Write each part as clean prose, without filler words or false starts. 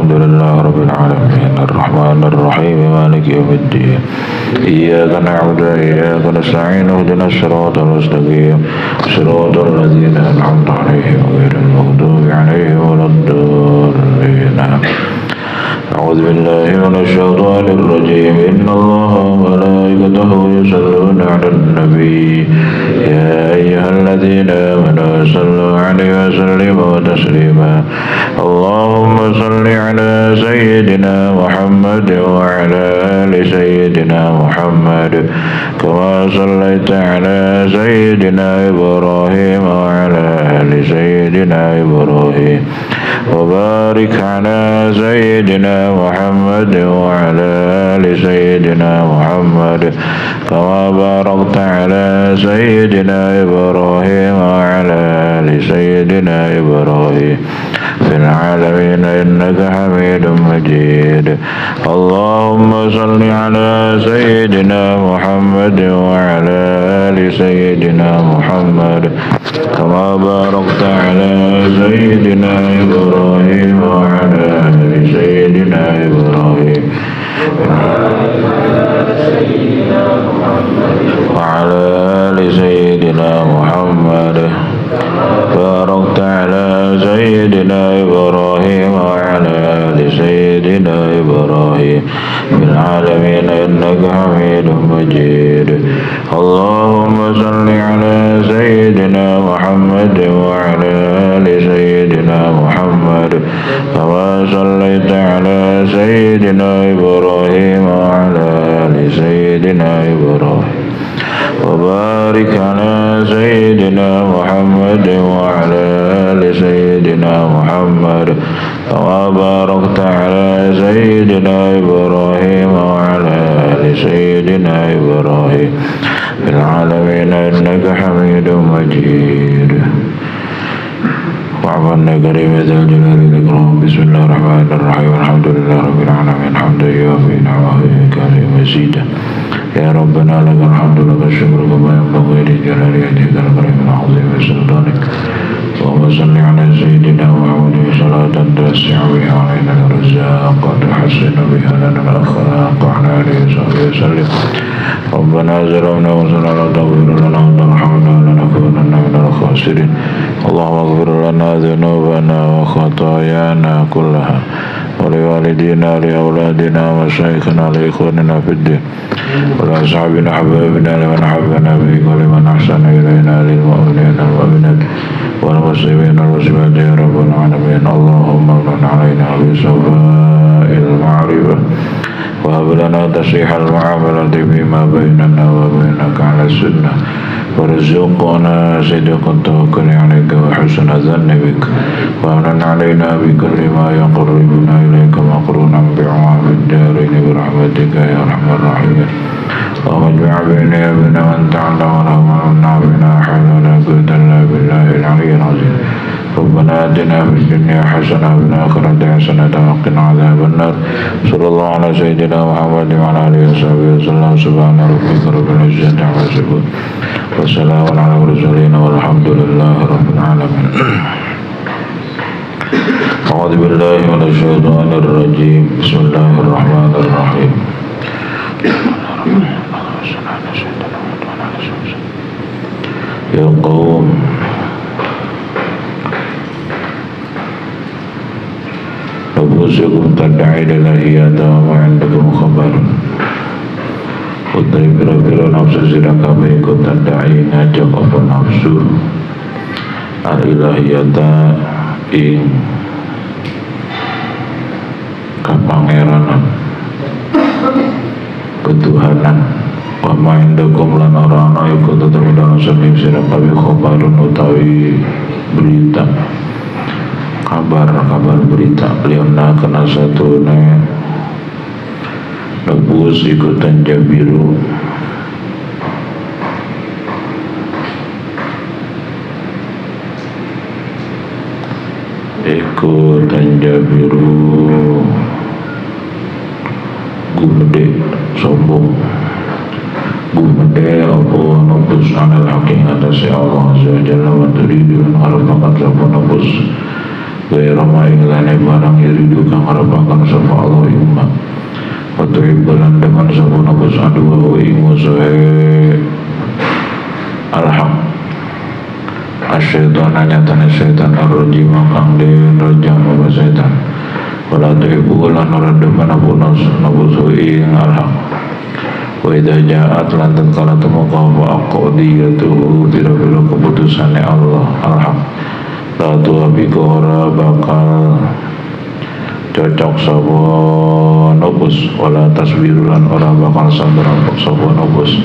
الحمد لله رب العالمين الرحمن الرحيم مالك يوم الدين إياك نعبد وإياك نستعين اهدنا الصراط المستقيم صراط الذين أنعمت عليهم غير المغضوب عليهم ولا الضالين. أعوذ بالله من الشيطان الرجيم إن الله وملائكته يصلون على النبي يا أيها الذين آمنوا صلوا عليه وسلموا تسليما. اللهم صل على سيدنا محمد وعلى آل سيدنا محمد كما صليت على سيدنا إبراهيم وعلى آل سيدنا إبراهيم وبارك على سيدنا محمد وعلى آل سيدنا محمد كما باركت على سيدنا إبراهيم وعلى آل سيدنا إبراهيم في العالمين إنك حميد مجيد. اللهم صل على سيدنا محمد وعلى آل سيدنا محمد كما باركت على سيدنا إبراهيم وعلى آل سيدنا إبراهيم وعلى آل سيدنا محمد باركت على سيدنا إبراهيم وعلى آل سيدنا إبراهيم في العالمين إنك حميد مجيد. اللهم صل على سيدنا محمد وعلى آل سيدنا محمد كما صليت على سيدنا إبراهيم وعلى آل سيدنا إبراهيم وبارك على سيدنا محمد وعلى آل سيدنا محمد كما باركت على سيدنا إبراهيم وعلى آل سيدنا إبراهيم في العالمين إنك حميد مجيد. وعفونا كريم ذا الجلال والإكرام. بسم الله الرحمن الرحيم الحمد لله رب العالمين حمدا يوافي نعمه ويكافئ مزيدا. يا ربنا لك الحمد لك الشكر كما ينبغي لجلال وجهك الكريم العظيم وسلطانك. اللهم صل على سيدنا محمد صلاة توسع بها علينا الرزاق وتحسن بها لنا الأخلاق وعلى آله وصحبه وسلم. ربنا ظلمنا وانصرنا لا تغفر لنا وترحمنا لنكونن من الخاسرين. اللهم اغفر لنا ذنوبنا وخطايانا كلها ولوالدينا لأولادنا ومشايخنا لإخواننا في الدين ولأصحابنا حبايبنا لمن حبنا به ولمن أحسن إلينا للمؤمنين والمؤمنات والمسلمين والمسلمات يا رب العالمين. اللهم امن علينا بصفاء المعرفة وهب لنا تصحيح المعاملة فيما بيننا وبينك على السنة وارزقنا صدق التوكل عليك وحسن الظن بك وامن علينا بكل ما يقربنا إليك مقرونا بعوام الدارين برحمتك يا أرحم الراحمين. اللهم اجمع بيني وبين من تعلم ورحمنا بنا حول ولا قوة إلا بالله العلي العظيم. ربنا آتنا في الدنيا حسنة وفي الآخرة حسنة وقنا عذاب النار. صلى الله على سيدنا محمد وعلى آله وصحبه وسلم. سبحان ربك رب العزة عما يصفون وسلام على المرسلين والحمد لله رب العالمين. أعوذ بالله من الشيطان الرجيم. بسم الله الرحمن الرحيم. يا قوم نفوسكم تدعي للهيات وما عندكم خبر. Putri pira-pira nafsu sira kabeh iku tandai ngajak apa nafsu al-ilahiyata ing kapangeranan ketuhanan wa ma indakum lan ora ana iku tetep dalam saking sira kabeh khabarun utawi berita kabar berita liana kena satune nebus ikutan jabiru ikutan jabiru gumede sombong gumede apa nebus anil hakim atas Allah azza wa jalla wa turidu an harapakan sopa nebus Gairama ingkane barang yuridu kang harapakan sapa Allah iman wa tuhibbulan dengan sapa nafsu aduwa ing musuhe al-haq asyaitan nyatane syaitan ar-rajim kang den rajam apa syaitan wala tuhibbulan ora demen apa nafsu ing al-haq wa idza ja'at lan tatkala temeka apa aqdiyatuhu bira-bira keputusane Allah al-haq la tuabiku ora bakal cocok sapa nubus wala tasbirulan ora bakal sabar sapa nubus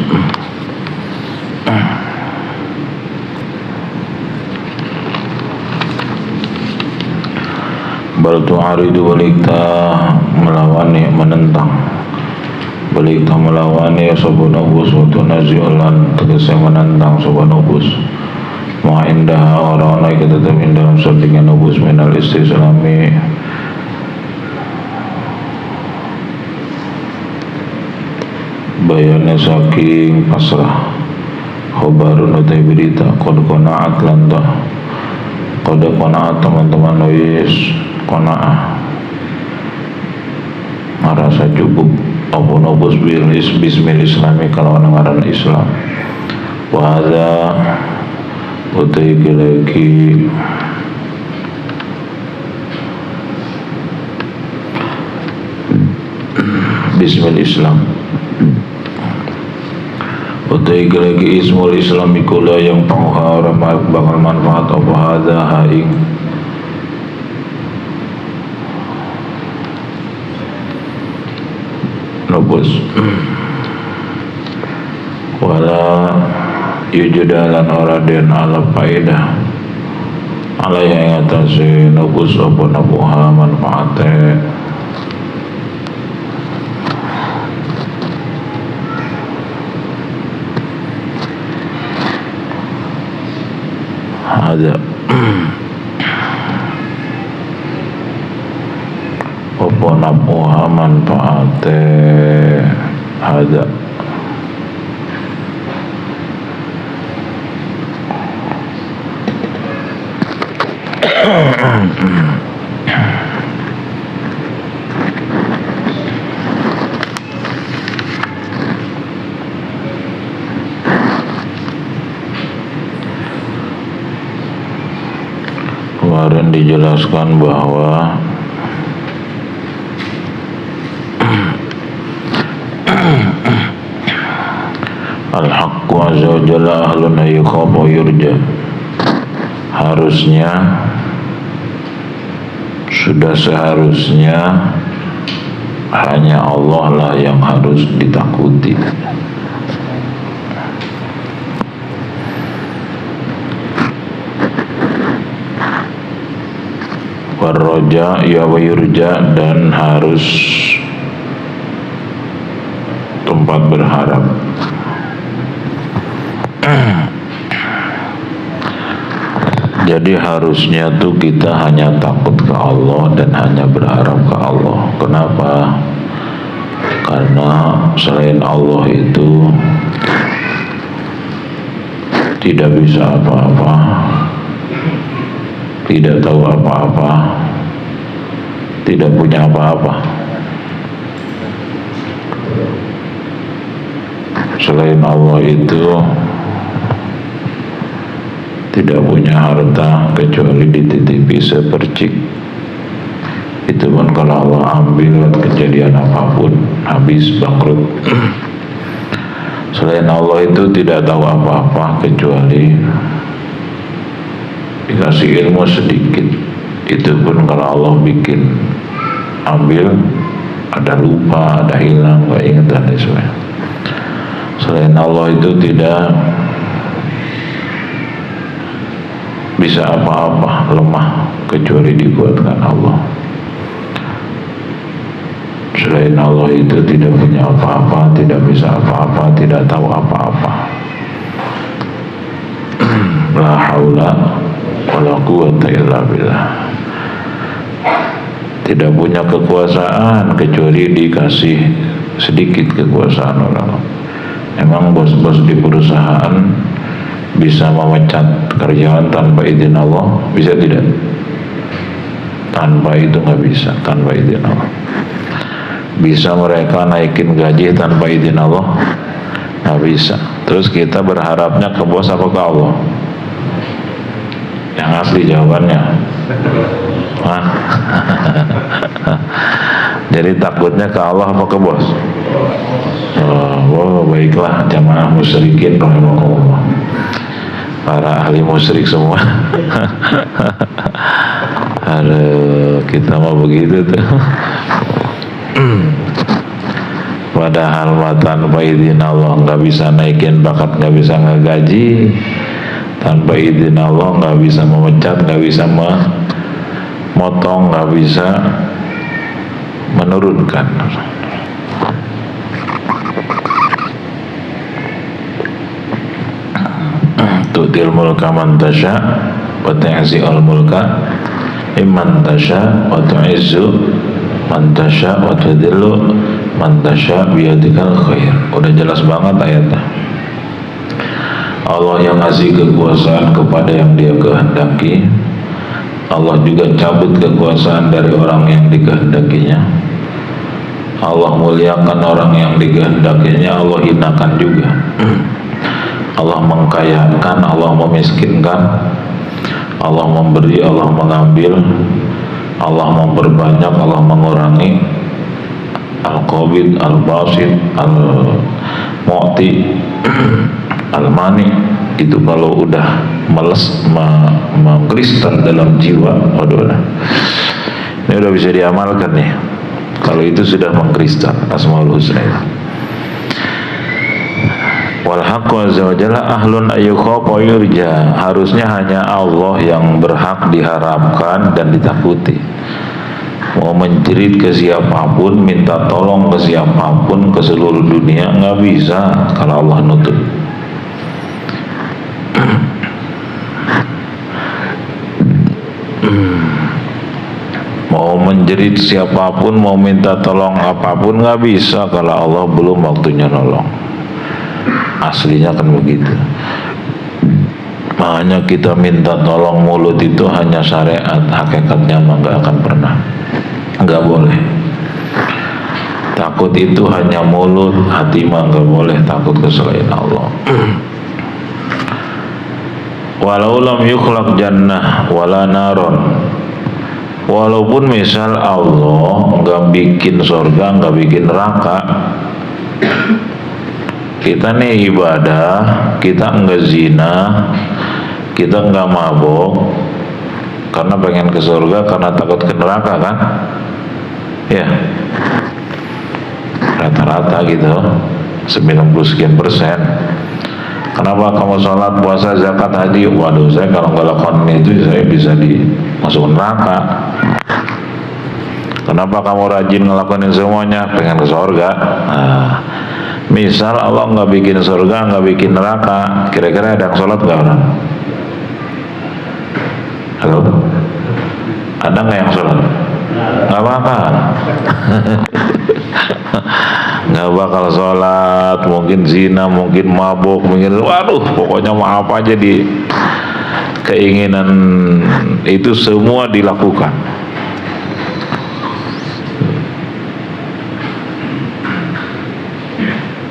bal tu'aridu walikta melawani menentang balikta melawani sapa nubus wa tunazi'ulan tegese menentang sapa nubus ma indah orang-orang kita tetap dalam settingan nubus minal istislami bayannya saking pasrah khobarun utai berita kode konaat lantah kode konaat teman-teman wis konaah merasa cukup apa nubus bismil islami kalau ngaran Islam wahada utai lagi bismil Islam utai lagi ismul Islam ikula yang pauha orang bakal manfaat apa hadha haing nubus wala yujudalan oraden ala faedah ala yang atasnya nubus apa nabuha manfaatnya ada apa nabuha manfaatnya ada kemarin dijelaskan bahwa al-haqqu azza wa jalla ahlun yukhaf wa yurja harusnya sudah seharusnya hanya Allah lah yang harus ditakuti warroja ya wa yurja dan harus tempat berharap jadi harusnya tuh kita hanya takut ke Allah dan hanya berharap ke Allah. Kenapa? Karena selain Allah itu tidak bisa apa-apa, tidak tahu apa-apa, tidak punya apa-apa. Selain Allah itu tidak punya harta kecuali dititipi sepercik. Itu pun kalau Allah ambil kejadian apapun habis bangkrut. Selain Allah itu tidak tahu apa-apa kecuali dikasih ilmu sedikit. Itu pun kalau Allah bikin ambil ada lupa, ada hilang, gak ingat dan sebagainya. Selain Allah itu tidak bisa apa-apa, lemah kecuali dibuatkan Allah. Selain Allah itu tidak punya apa-apa, tidak bisa apa-apa, tidak tahu apa-apa. La haula wala quwwata illa billah. Tidak punya kekuasaan kecuali dikasih sedikit kekuasaan orang. Emang bos-bos di perusahaan bisa memecat karyawan tanpa izin Allah? Bisa tidak? Tanpa itu nggak bisa, tanpa izin Allah. Bisa mereka naikin gaji tanpa izin Allah? Nggak bisa. Terus kita berharapnya ke bos apa ke Allah? Yang asli jawabannya. Hah? Jadi takutnya ke Allah apa ke bos? Oh, baiklah jamaah musyrikin rahimahullah. Para ahli musyrik semua. Aduh, kita mau begitu tuh. Padahal tanpa izin Allah nggak bisa naikin bakat, nggak bisa ngegaji. Tanpa izin Allah nggak bisa memecat, nggak bisa memotong, nggak bisa menurunkan. Tu'til mulka man tasha wa tanzi'ul mulka imman tasha wa tu'izzu man tasha wa tudhillu man tasha biyadikal khair. Udah jelas banget ayatnya. Allah yang ngasih kekuasaan kepada yang Dia kehendaki. Allah juga cabut kekuasaan dari orang yang dikehendakinya. Allah muliakan orang yang dikehendakinya, Allah hinakan juga. Allah mengkayakan, Allah memiskinkan, Allah memberi, Allah mengambil, Allah memperbanyak, Allah mengurangi. Al-Qabid, Al-Basit, Al-Mu'ti, Al-Mani. Itu kalau udah mengkristal dalam jiwa, waduh, ini udah bisa diamalkan nih. Kalau itu sudah mengkristal Asmaul Husna. Wal haqqu azza wa jalla ahlun ayyukhafa yurja. Harusnya hanya Allah yang berhak diharapkan dan ditakuti. Mau menjerit ke siapapun, minta tolong ke siapapun, ke seluruh dunia, nggak bisa kalau Allah nutup. Mau menjerit siapapun, mau minta tolong apapun, nggak bisa kalau Allah belum waktunya nolong. Aslinya kan begitu. Makanya kita minta tolong mulut itu hanya syariat, hakikatnya mah nggak akan pernah, nggak boleh. Takut itu hanya mulut, hati mah nggak boleh takut ke selain Allah. Walau lam yukhlaq jannah wala naron. Walaupun misal Allah nggak bikin surga, nggak bikin neraka, kita nih ibadah, kita nggak zina, kita nggak mabok, karena pengen ke surga, karena takut ke neraka kan? Ya, rata-rata gitu, 90% Kenapa kamu sholat, puasa, zakat, haji? Waduh, saya kalau nggak lakukan itu saya bisa dimasukkan neraka. Kenapa kamu rajin ngelakuin semuanya? Pengen ke surga. Nah, misal Allah nggak bikin surga, nggak bikin neraka, kira-kira ada yang sholat nggak orang? Halo? Ada nggak yang sholat? Nggak bakal. Nggak bakal sholat, mungkin zina, mungkin mabuk, mungkin waduh, pokoknya mau apa aja di keinginan itu semua dilakukan.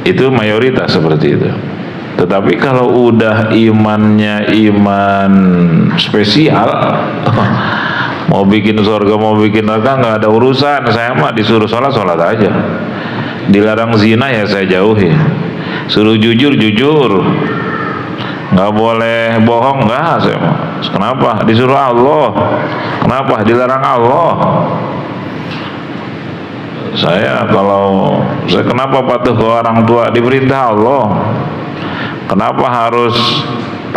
Itu mayoritas seperti itu. Tetapi kalau udah imannya iman spesial, mau bikin surga, mau bikin neraka nggak ada urusan. Saya mah disuruh sholat, sholat aja. Dilarang zina ya saya jauhi. Suruh jujur, jujur. Nggak boleh bohong, nggak saya mah. Kenapa? Disuruh Allah. Kenapa? Dilarang Allah. Saya kenapa patuh ke orang tua? Diperintah Allah. Kenapa harus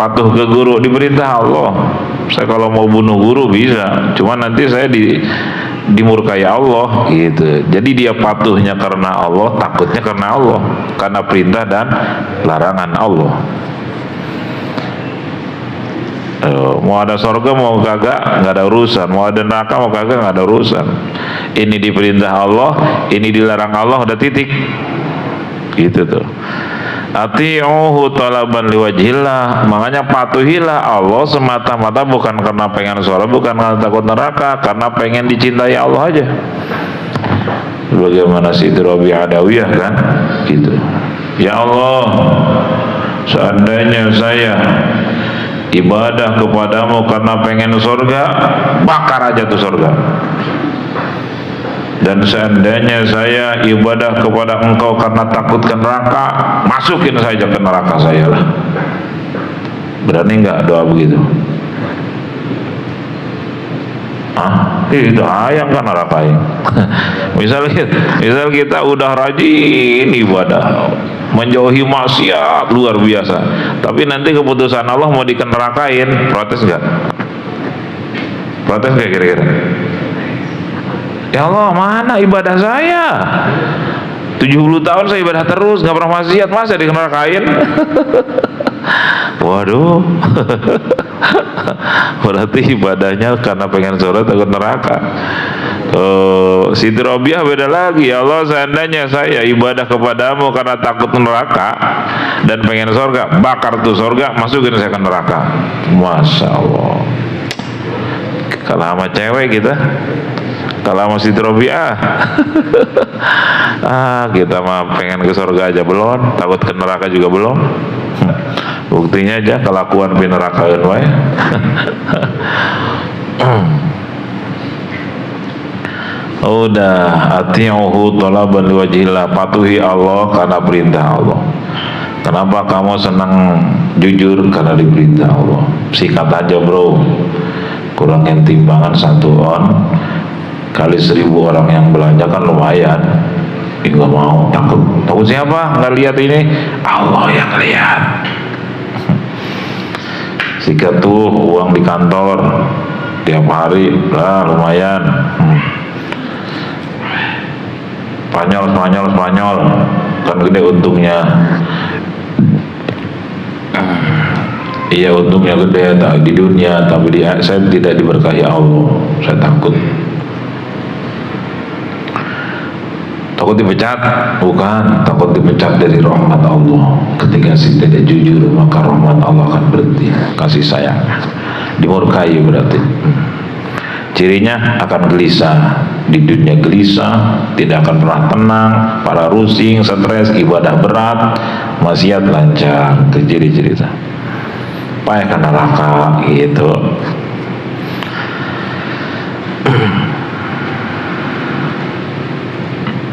patuh ke guru? Diperintah Allah. Saya kalau mau bunuh guru bisa, cuma nanti saya dimurkai Allah gitu. Jadi dia patuhnya karena Allah, takutnya karena Allah, karena perintah dan larangan Allah. Mau ada surga mau kagak nggak ada urusan, mau ada neraka mau kagak nggak ada urusan. Ini diperintah Allah, ini dilarang Allah, udah titik gitu tuh. Ati'uhu talaban liwajhillah, makanya patuhilah Allah semata-mata bukan karena pengen surga, bukan karena takut neraka, karena pengen dicintai Allah aja. Bagaimana Siti Rabi'ah Adawiyah kan gitu. Ya Allah, seandainya saya ibadah kepadamu karena pengen surga, bakar aja tuh surga. Dan seandainya saya ibadah kepada engkau karena takut ke neraka, masukin saja ke neraka saya lah. Berani nggak doa begitu? Itu ayam kan nerakain. misal kita udah rajin ibadah, menjauhi maksiat luar biasa, tapi nanti keputusan Allah mau dinerakain, protes nggak? Protes nggak kira-kira? Ya Allah, mana ibadah saya? 70 tahun saya ibadah terus, nggak pernah maksiat, masa dinerakain? Waduh. Berarti ibadahnya karena pengen surga, takut neraka. Siti Rabi'ah beda lagi. Ya Allah, seandainya saya ibadah kepadamu karena takut neraka dan pengen surga, bakar tuh surga, masukin saya ke neraka. Masya Allah. Kalau sama cewek kita, kalau sama Siti Rabi'ah kita mah pengen ke surga aja belum, takut ke neraka juga belum. Buktinya aja kelakuan pinerakaeun wae. Udah, ati'uhu talaban liwajhillah, patuhi Allah karena perintah Allah. Kenapa kamu senang jujur? Karena diperintah Allah. Sikat aja bro, kurangin timbangan 1 on kali 1000 orang yang belanja kan lumayan. Nggak mau, takut siapa? Nggak lihat ini, Allah yang lihat. Sikat tuh uang di kantor tiap hari lah lumayan. Spanyol kan gede untungnya. Iya untungnya gede tak di dunia, tapi saya tidak diberkahi Allah. Saya takut dipecat? Bukan, takut dipecat dari rahmat Allah. Ketika si tidak jujur, maka rahmat Allah akan berhenti kasih sayang, dimurkai berarti. Cirinya akan gelisah di dunia, gelisah, tidak akan pernah tenang, para rusing, stres, ibadah berat, maksiat lancar. Itu ciri-ciri payah ke neraka gitu.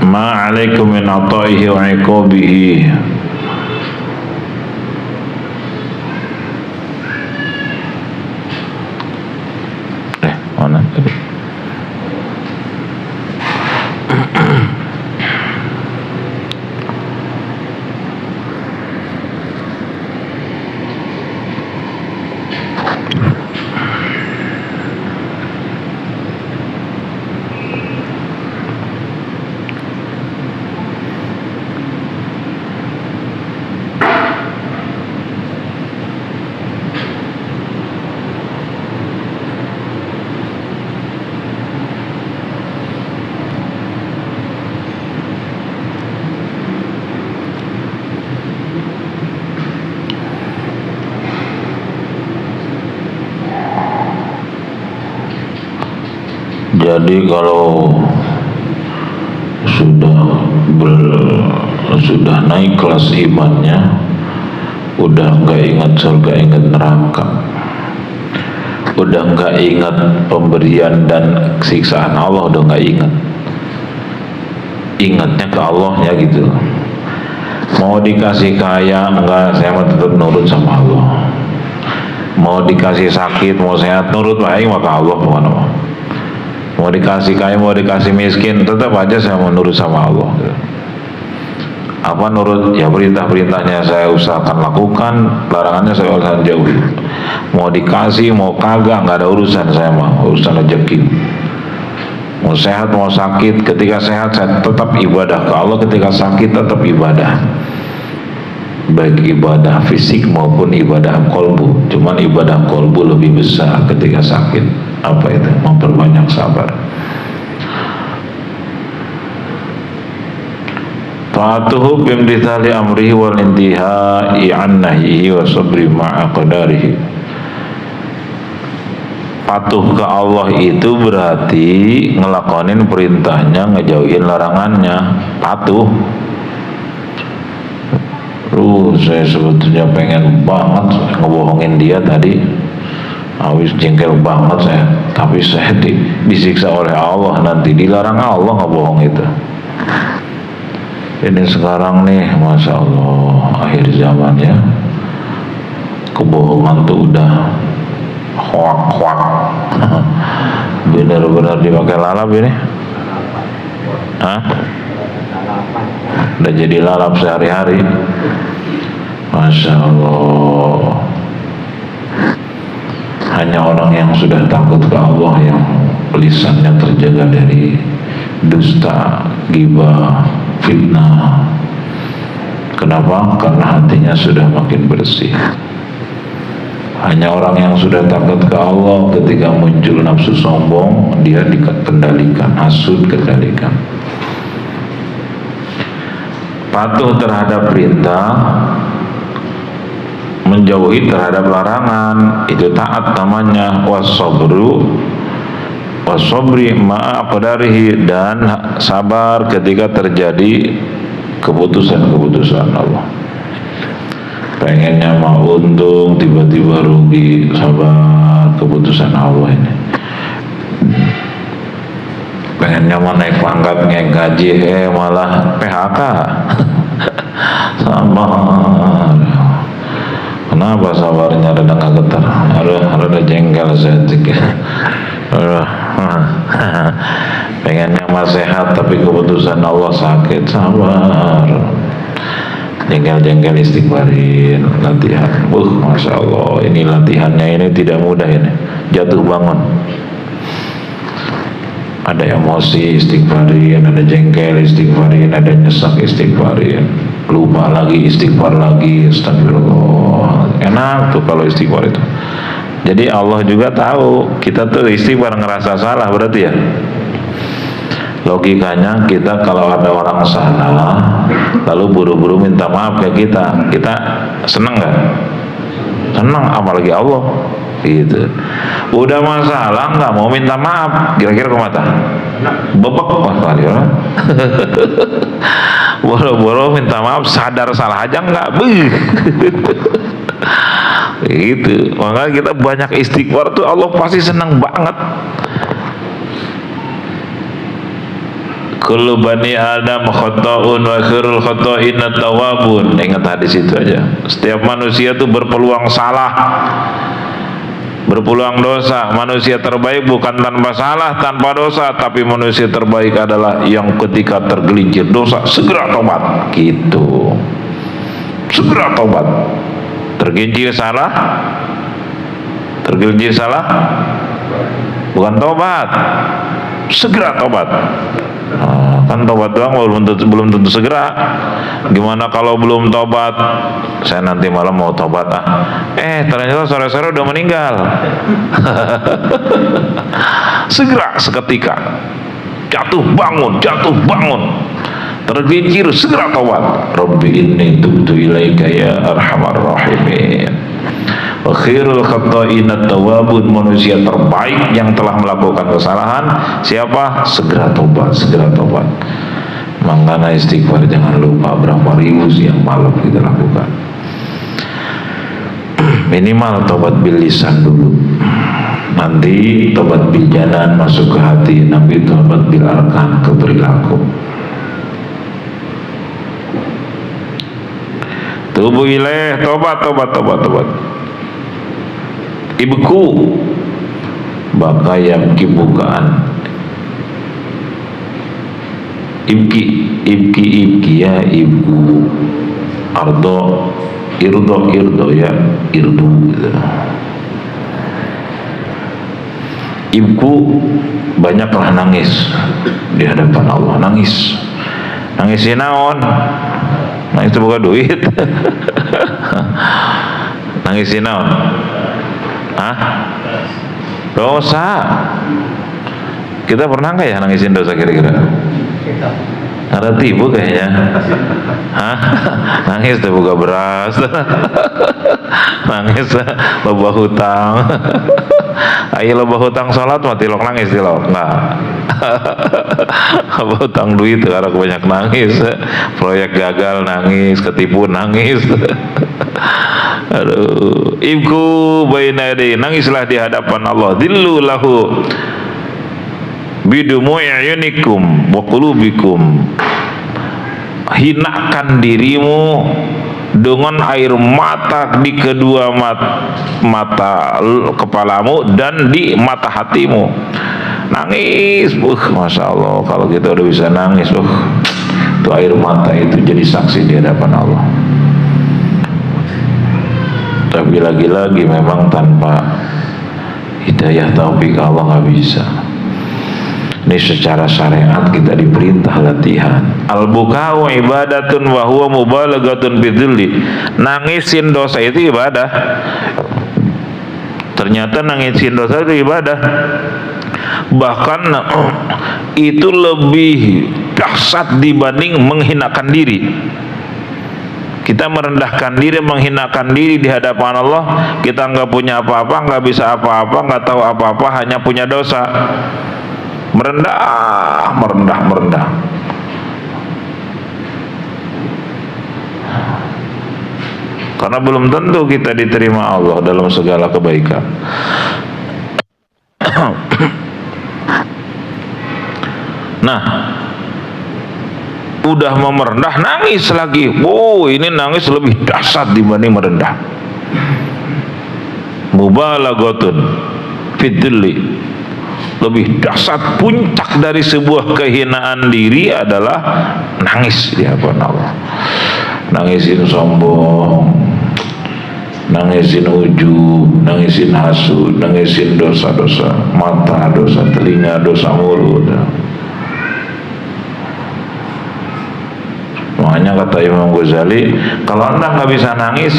Ma alaikum min ata'ihi wa iqabihi. Mana tadi? Jadi kalau sudah naik kelas imannya, udah nggak ingat surga, ingat neraka, udah nggak ingat pemberian dan siksaan Allah, udah nggak ingat, ingatnya ke Allahnya gitu. Mau dikasih kaya enggak, saya mau tetap nurut sama Allah. Mau dikasih sakit, mau sehat, nurut baik maka Allah bukan Allah. Mau dikasih kaya, mau dikasih miskin, tetap aja saya mau nurut sama Allah. Apa nurut? Ya perintah-perintahnya saya usahakan lakukan, larangannya saya usahakan jauhi. Mau dikasih, mau kagak, nggak ada urusan saya mah, urusan rezeki. Mau sehat, mau sakit, ketika sehat saya tetap ibadah ke Allah, ketika sakit tetap ibadah. Baik ibadah fisik maupun ibadah kolbu. Cuman ibadah kolbu lebih besar ketika sakit. Apa itu? Memperbanyak sabar. ta'atuhu bimtithali amrihi wal intihai an nahyihi wa sabri ma'a qadarihi. Patuh ke Allah itu berarti ngelakonin perintahnya, ngejauhin larangannya. Patuh. Saya sebetulnya pengen banget ngebohongin dia tadi, habis jengkel banget saya, tapi saya disiksa oleh Allah, nanti dilarang Allah ngebohong itu. Ini sekarang nih, Masya Allah, akhir zaman ya, kebohongan tuh udah hoak-hoak. Bener-bener dipakai lalap ini. Hah? Udah jadi lalap sehari-hari. Masya Allah. Hanya orang yang sudah takut ke Allah yang lisannya terjaga dari dusta, ghibah, fitnah. Kenapa? Karena hatinya sudah makin bersih. Hanya orang yang sudah takut ke Allah, ketika muncul nafsu sombong, dia dikendalikan, hasud kendalikan. Patuh terhadap perintah, menjauhi terhadap larangan, itu taat namanya. Wasobri ma'a qadarihi, dan sabar ketika terjadi keputusan-keputusan Allah. Pengennya mau untung, tiba-tiba rugi, sabar, keputusan Allah ini. Pengennya mau naik pangkat, naik gaji, malah PHK. Sabar. Kenapa sabarnya rada nggak getar? Rada jengkel saya. Pengennya mah sehat, tapi keputusan Allah sakit. Sabar. Jengkel-jengkel istighfarin, latihan. Masya Allah, ini latihannya ini tidak mudah ini. Jatuh bangun, ada emosi istighfarin, ada jengkel istighfarin, ada nyesak istighfarin, lupa lagi istighfar lagi, astagfirullah. Enak tuh kalau istighfar itu. Jadi Allah juga tahu kita tuh istighfar ngerasa salah, berarti ya. Logikanya kita kalau ada orang salah lalu buru-buru minta maaf ke kita seneng nggak? Seneng, apalagi Allah gitu. Udah masalah nggak mau minta maaf, kira-kira kemana? Bebek kali ya. Boro-boro minta maaf, sadar salah aja nggak? Gitu. Makanya kita banyak istighfar tuh Allah pasti seneng banget. Kullu bani Adam khata'un wa khairul khata'in at-tawwabun. Ingat hadis itu aja. Setiap manusia itu berpeluang salah, berpeluang dosa. Manusia terbaik bukan tanpa salah, tanpa dosa, tapi manusia terbaik adalah yang ketika tergelincir dosa segera tobat. Gitu. Segera tobat. Tergelincir salah, bukan tobat. Segera tobat. Kan tobat doang belum tentu segera. Gimana kalau belum tobat? Saya nanti malam mau tobat ternyata sore-sore udah meninggal. Segera, seketika jatuh bangun, tergelincir, segera tobat. Rabbi inni tubtu ilaika ya arhamar rahimin. Wa khairul khata'in at-tawwabun. Manusia terbaik yang telah melakukan kesalahan siapa? Segera tobat. Makanya istighfar jangan lupa berapa ribu siang malam kita lakukan. Minimal tobat bil lisan dulu, nanti tobat bil janan masuk ke hati, nanti tobat bil arkan ke perilaku. Tubuh ilaih, tobat. Ibku bakayam kibukaan. Ibki ya ibku. Irdo ya irdu gitu. Ibku banyaklah nangis di hadapan Allah. Nangisin naon? Nangis itu bukan duit. Nangisin naon? Dosa. Kita pernah nggak ya nangisin dosa kira-kira? Ada tipu kayaknya. Hah? Nangis tuh buka beras. Nangis loba hutang. Ayo loba hutang salat mati tilok nangis tilok. Enggak. Loba hutang duit karena banyak nangis. Proyek gagal nangis, ketipu nangis. Aduh, ibku baina yadayhi, nangislah di hadapan Allah. Dillu lahu bidumu'i ayunikum wa qulubikum, hinakan dirimu dengan air mata di kedua mata kepalamu dan di mata hatimu. Nangis, masya Allah, kalau kita udah bisa nangis, itu air mata itu jadi saksi di hadapan Allah. Tapi lagi-lagi memang tanpa hidayah taufik Allah nggak bisa. Ini secara syariat kita diperintah latihan. Al-bukau ibadatun wa huwa mubalaghatun bidzilli. Nangisin dosa itu ibadah. Ternyata nangisin dosa itu ibadah. Bahkan itu lebih dahsyat dibanding menghinakan diri. Kita merendahkan diri, menghinakan diri di hadapan Allah. Kita nggak punya apa-apa, nggak bisa apa-apa, nggak tahu apa-apa, hanya punya dosa. Merendah. Karena belum tentu kita diterima Allah dalam segala kebaikan. Nah, udah mau merendah, nangis lagi. Ini nangis lebih dahsyat dibanding merendah. Mubalaghatun fiddilli. Lebih dahsyat, puncak dari sebuah kehinaan diri adalah nangis di hadapan Allah. Nangisin sombong, nangisin ujub, nangisin hasud, nangisin dosa-dosa mata, dosa telinga, dosa mulut. Makanya kata Imam Ghazali, kalau anda nggak bisa nangis,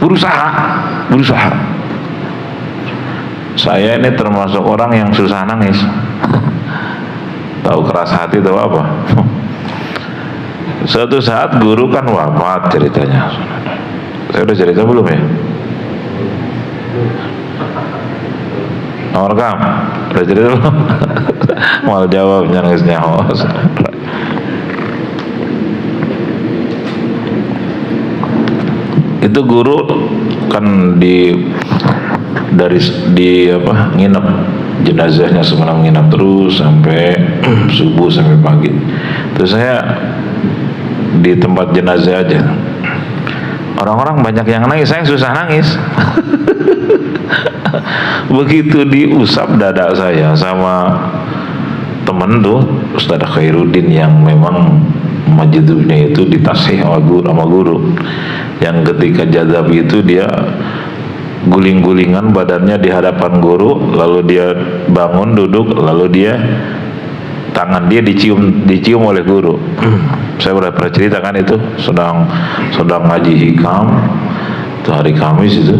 berusaha. Saya ini termasuk orang yang susah nangis. Tahu keras hati tahu apa? Suatu saat guru kan wafat ceritanya. Saya udah cerita belum ya? Nomor kam? Udah cerita belum? Mau jawab nangisnya host. Itu guru kan nginep jenazahnya, semalam nginep terus sampai subuh sampai pagi. Terus saya di tempat jenazah aja. Orang-orang banyak yang nangis, saya susah nangis. Begitu diusap dada saya sama temen tuh Ustaz Khairuddin yang memang majidubnya itu ditasih sama guru, yang ketika jazab itu dia guling-gulingan badannya di hadapan guru, lalu dia bangun duduk, lalu dia tangan dia dicium oleh guru. Saya pernah ceritakan itu, sedang ngaji hikam itu hari Kamis itu.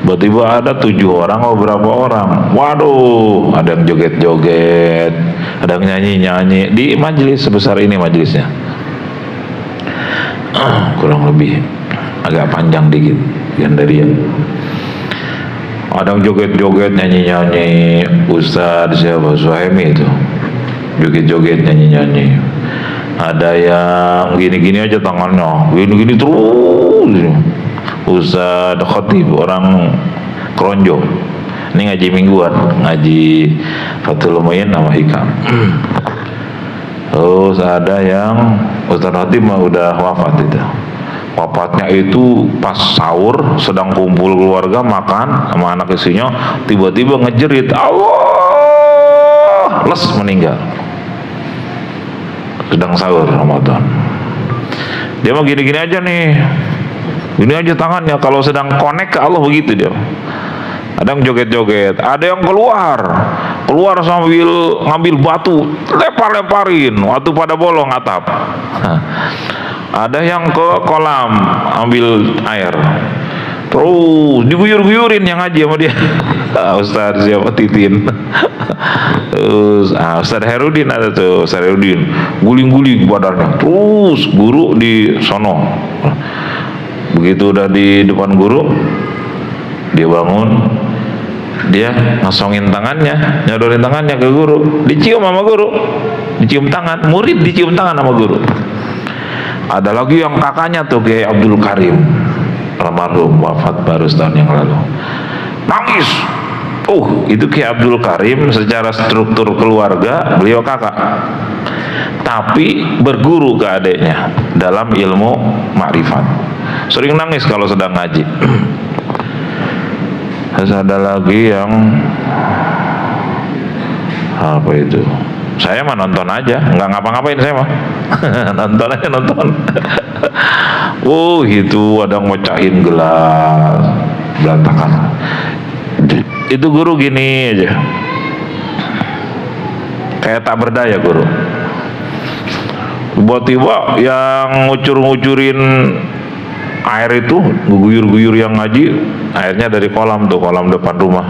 Tiba-tiba ada 7 orang atau berapa orang, waduh, ada yang joget-joget, ada yang nyanyi-nyanyi di majelis sebesar ini majelisnya. Kurang lebih agak panjang dikit gandaria. Ada yang joget-joget, nyanyi-nyanyi. Ustadz siapa? Suhaimi itu joget-joget, nyanyi-nyanyi. Ada yang gini-gini aja tangannya, gini-gini terus. Ustadz Khatib, orang Kronjo, ini ngaji mingguan, ngaji Fathul Mu'in sama Hikam. Terus ada yang Ustadz Khatib mah udah wafat itu. Wafatnya itu pas sahur, sedang kumpul keluarga makan sama anak istrinya, tiba-tiba ngejerit Allah, les meninggal. Sedang sahur Ramadan. Dia mah gini-gini aja nih, gini aja tangannya, kalau sedang connect ke Allah begitu dia. Ada yang joget-joget, ada yang keluar sambil ngambil batu, lempar-lemparin, waktu pada bolong atap. Ada yang ke kolam ambil air, terus diguyur-guyurin yang ngaji sama dia. Ustaz siapa Titin. Terus Ustaz Herudin ada tuh, Ustaz Herudin guling-guling badannya, terus guru di sono. Begitu udah di depan guru, dia bangun, dia ngosongin tangannya, nyodorin tangannya ke guru, dicium sama guru, dicium tangan, murid dicium tangan sama guru. Ada lagi yang kakaknya tuh Kiai Abdul Karim, almarhum, wafat baru setahun yang lalu, nangis. Itu Kiai Abdul Karim secara struktur keluarga beliau kakak, tapi berguru ke adiknya dalam ilmu makrifat, sering nangis kalau sedang ngaji. Terus ada lagi yang apa itu? Saya mah nonton aja, nggak ngapa-ngapain saya mah. Nonton aja, nonton. Itu ada mecahin gelas, berantakan. Itu guru gini aja, kayak tak berdaya guru. Tiba-tiba yang ngucur-ngucurin air itu, guyur-guyur yang ngaji, airnya dari kolam tuh, kolam depan rumah.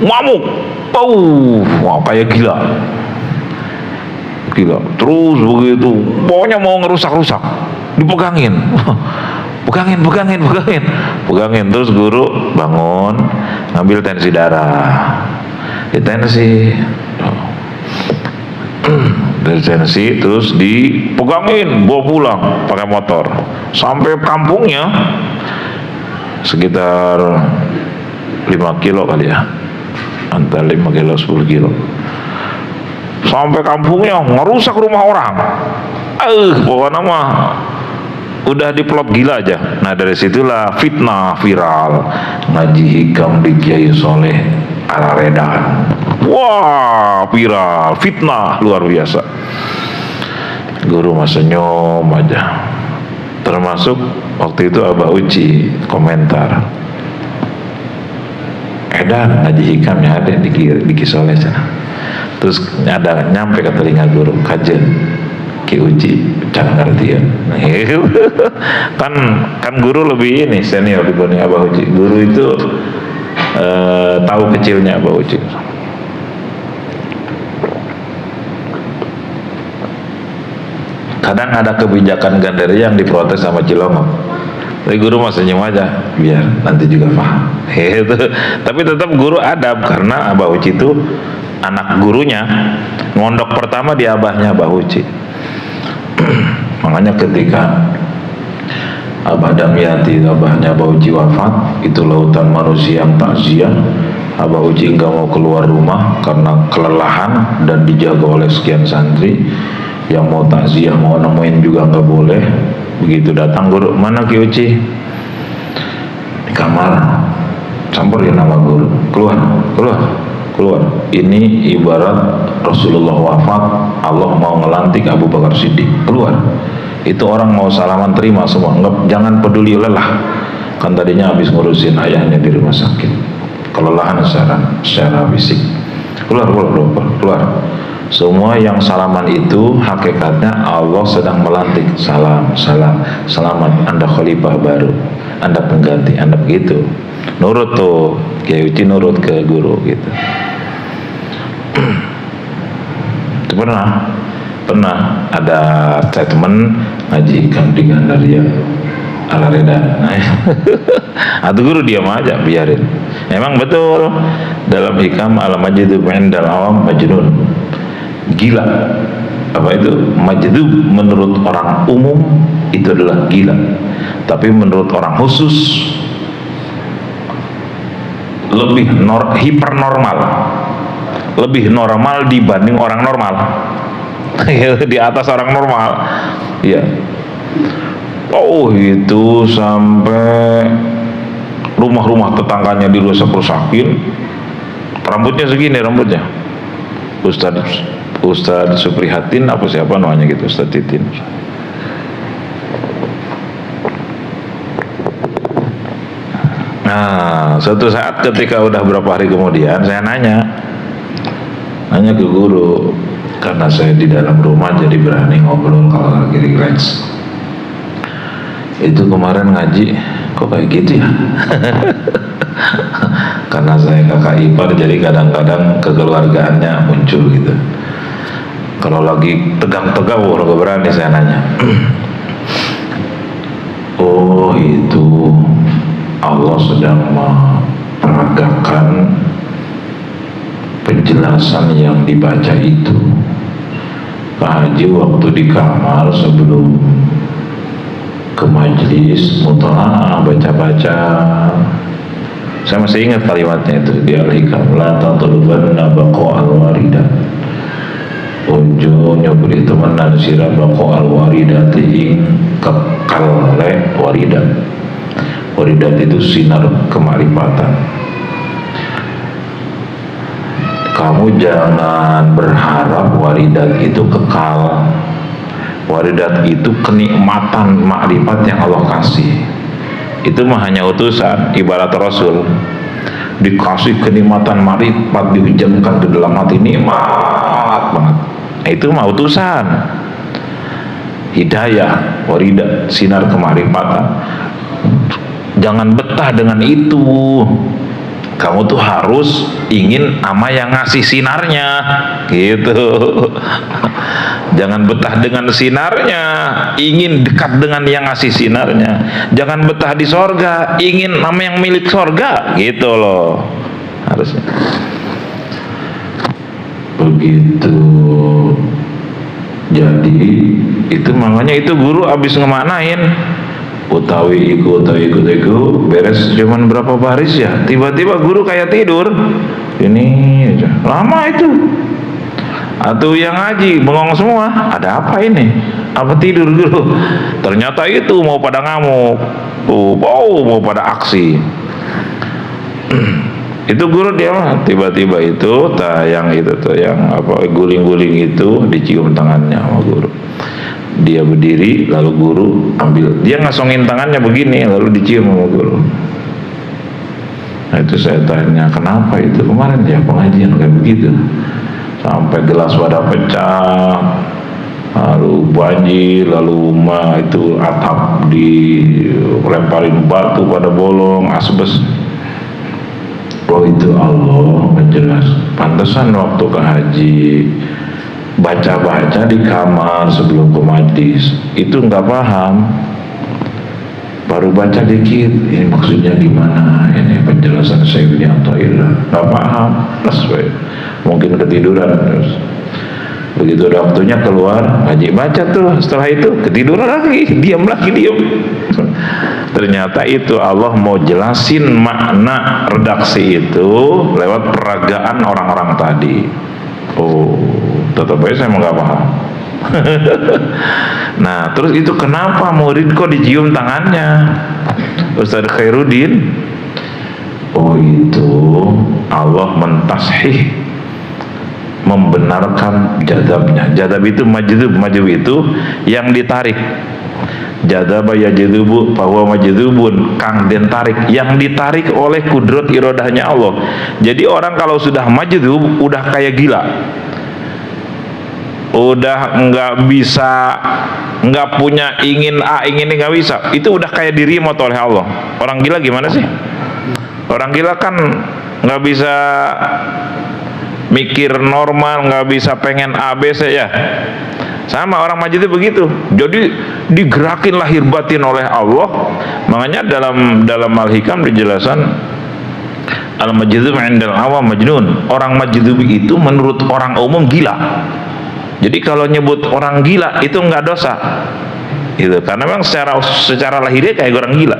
Ngamuk, wah kayak gila. Terus begitu, pokoknya mau ngerusak-rusak, dipegangin. Pegangin. Terus guru bangun, ngambil tensi darah, ditensi, terus dipegangin, bawa pulang pakai motor sampai kampungnya, sekitar 5 kilo kali ya, antara 5 kilo 10 kilo, sampai kampungnya ngerusak rumah orang. Pokoknya mah udah diplot gila aja. Nah dari situlah fitnah viral ngaji hikam di Kiai Soleh Al-Redan. Wah, viral, fitnah luar biasa. Guru mah senyum aja. Termasuk waktu itu Abah Uci komentar, Edan ngaji hikam yang ada di Kisoleh sana. Terus ada nyampe ke telinga guru, kajen Ki Uci, jangan ngerti ya. kan guru lebih ini senior dibanding Abah Uci. Guru itu tahu kecilnya Abah Uci. Kadang ada kebijakan Gandaria yang diprotes sama Cilongok, tapi guru mah senyum aja, biar nanti juga paham. Tapi tetap guru adab, karena Abah Uci itu anak gurunya, ngondok pertama di abahnya Abah Uci. Makanya ketika Abah Damyati, abahnya Abah Uci wafat, itu lautan manusia yang takziah. Abah Uci nggak mau keluar rumah karena kelelahan dan dijaga oleh sekian santri. Yang mau takziah, mau nemuin juga nggak boleh. Begitu datang guru, mana Ki Uci? Di kamar. Samperin nama guru, keluar. Ini ibarat Rasulullah wafat, Allah mau ngelantik Abu Bakar Siddiq, keluar. Itu orang mau salaman terima semua, jangan peduli lelah. Kan tadinya habis ngurusin ayahnya di rumah sakit, kelelahan secara fisik. Keluar. Semua yang salaman itu hakikatnya Allah sedang melantik. Selamat, Anda khalifah baru, Anda pengganti, Anda begitu. Nurut tuh, Kiai Uci nurut ke guru gitu. Itu pernah ada statement ngaji hikam di Gandaria Al-Redan. Atau guru diam aja, biarin. Emang betul dalam hikam al-majidu ba'indal awam majnun, gila. Apa itu? Majdub menurut orang umum itu adalah gila, tapi menurut orang khusus lebih hipernormal, lebih normal dibanding orang normal. Di atas orang normal ya. Itu sampai rumah-rumah tetangganya dirusak-rusakin. Rambutnya segini rambutnya. Ustadz Suprihatin apa siapa namanya gitu, Ustadz Titin. Nah, suatu saat ketika udah berapa hari kemudian saya nanya ke guru, karena saya di dalam rumah jadi berani ngobrol kalau lagi relax. Itu kemarin ngaji Kok kayak gitu ya? Karena saya kakak ipar, jadi kadang-kadang kekeluargaannya muncul gitu. Kalau lagi tegang-tegang, gak berani saya nanya. Oh, itu Allah sedang memperagakan penjelasan yang dibaca itu. Pak Haji waktu di kamar sebelum ke majlis mutalaah baca-baca, saya masih ingat kalimatnya itu di Al-Hikam, la tatlubanna baqa'al waridat, ojo nyebut temenan sira baqa'al waridati ing kekal le waridat. Waridat itu sinar kemarifatan. Kamu jangan berharap waridat itu kekal. Waridat itu kenikmatan makrifat yang Allah kasih. Itu mah hanya utusan, ibarat Rasul dikasih kenikmatan makrifat, diucapkan ke dalam hati, nikmat banget. Itu mah utusan. Hidayah, waridat, sinar kemarifatan. Jangan betah dengan itu. Kamu tuh harus ingin sama yang ngasih sinarnya gitu. Jangan betah dengan sinarnya, ingin dekat dengan yang ngasih sinarnya. Jangan betah di sorga, ingin sama yang milik sorga gitu loh. Harusnya begitu. Jadi itu makanya itu guru abis ngemanain utawi iku beres cuman berapa baris ya, tiba-tiba guru kayak tidur ini aja. Lama itu. Atau yang ngaji bengong semua, ada apa ini, apa tidur guru? Ternyata itu mau pada ngamuk, mau pada aksi. Itu guru dia mah tiba-tiba itu yang itu tuh yang apa guling-guling itu dicium tangannya sama guru. Dia berdiri, lalu guru ambil, dia ngasongin tangannya begini, lalu dicium sama guru. Nah itu saya tanya, kenapa itu kemarin ya pengajian kayak begitu, sampai gelas pada pecah, lalu banjir, lalu rumah itu atap dilemparin batu pada bolong, asbes. Oh itu Allah menjelas. Pantesan waktu ke haji baca-baca di kamar sebelum ke majlis itu nggak paham, baru baca dikit ini maksudnya gimana, ini penjelasan Sayyidina Athaillah, nggak paham, mungkin ketiduran. Terus begitu udah waktunya keluar ngaji baca tuh, setelah itu ketiduran lagi, diam. Ternyata itu Allah mau jelasin makna redaksi itu lewat peragaan orang-orang tadi. Oh, tetap aja saya nggak paham. Nah, terus itu kenapa murid kok dicium tangannya, Ustaz Khairuddin? Oh, itu Allah mentashih, membenarkan jadabnya. Jadab itu majdzub itu yang ditarik. Jadaba yajdubu bahwa majdubun kang den tarik, yang ditarik oleh kudrat iradahnya Allah. Jadi orang kalau sudah majdub udah kayak gila, udah nggak bisa, nggak punya ingin ingin ini nggak bisa, itu udah kayak diremote oleh Allah. Orang gila gimana sih? Orang gila kan nggak bisa mikir normal, nggak bisa pengen ABC ya. Sama orang majid begitu. Jadi digerakin lahir batin oleh Allah. Makanya dalam Al-Hikam dijelasan al-majdzub 'indal awam majnun. Orang majdzub itu menurut orang umum gila. Jadi kalau nyebut orang gila itu enggak dosa. Itu karena memang secara lahirnya kayak orang gila.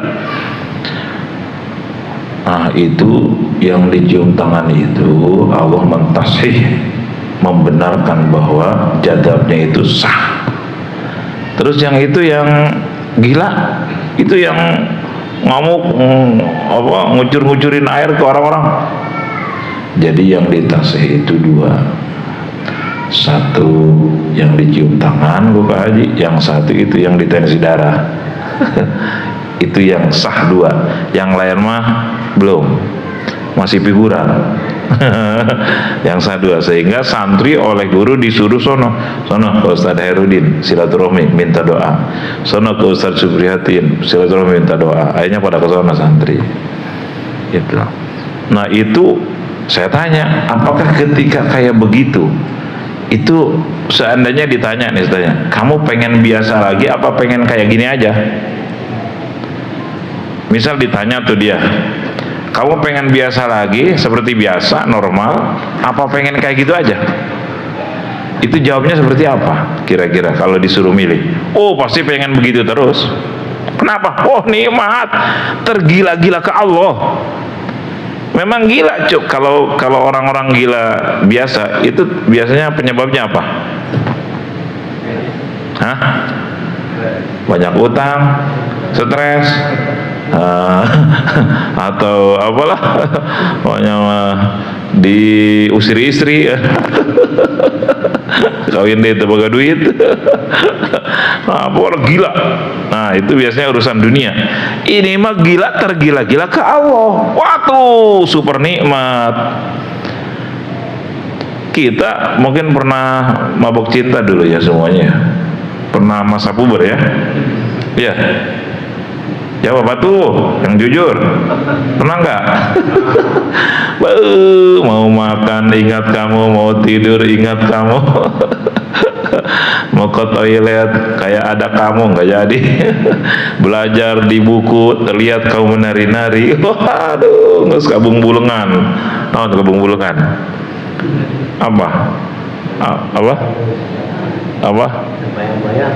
Nah, itu yang dicium tangan itu Allah mentashih, membenarkan bahwa jadabnya itu sah. Terus yang itu yang gila, itu yang ngamuk ngucur-ngucurin air ke orang-orang. Jadi yang ditashih itu dua. Satu yang dicium tangan Bapak Haji, yang satu itu yang ditensi darah. Itu yang sah dua. Yang lain mah belum, masih figuran. Yang sadua, sehingga santri oleh guru disuruh sono ke Ustaz Herudin silaturahmi minta doa, sono ke Ustaz Subrihatin silaturahmi minta doa, akhirnya pada ke sono santri itu. Nah itu saya tanya, apakah ketika kayak begitu itu seandainya ditanya nih, kamu pengen biasa lagi apa pengen kayak gini aja? Misal ditanya tuh dia, kamu pengen biasa lagi seperti biasa normal apa pengen kayak gitu aja? Itu jawabnya seperti apa kira-kira kalau disuruh milih? Oh pasti pengen begitu terus. Kenapa? Oh nikmat, tergila-gila ke Allah. Memang gila cuk, kalau orang-orang gila biasa itu biasanya penyebabnya apa? Hah? Banyak utang, stres, atau apalah, pokoknya diusir istri, kawin deh tebaga duit, pokoknya gila. Nah itu biasanya urusan dunia. Ini mah gila, tergila-gila ke Allah. Waduh, super nikmat. Kita mungkin pernah mabok cinta dulu ya semuanya. Pernah masa puber ya? Ya. Jawab tuh, yang jujur. Pernah nggak? Mau makan ingat kamu, mau tidur ingat kamu, mau ke toilet kayak ada kamu nggak jadi. Belajar di buku terlihat kamu menari-nari. Waduh, nggak kabung bulengan. Tahu kabung bulengan? Apa? Apa?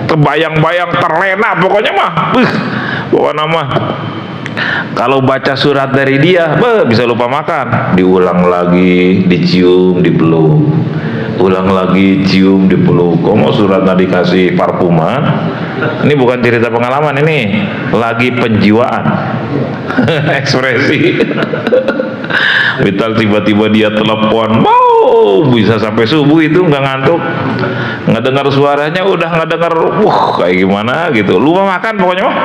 Terbayang-bayang, terlena pokoknya mah. Pokoknya mah kalau baca surat dari dia, bisa lupa makan. Diulang lagi, dicium, dipeluk. Ulang lagi, cium, dipeluk. Kok mau surat tadi kasih parfuman? Ini bukan cerita pengalaman, ini lagi penjiwaan. Ekspresi. Vital tiba-tiba dia telepon, bisa sampai subuh itu nggak ngantuk, nggak dengar suaranya, udah nggak dengar, kayak gimana gitu, lupa makan pokoknya mah.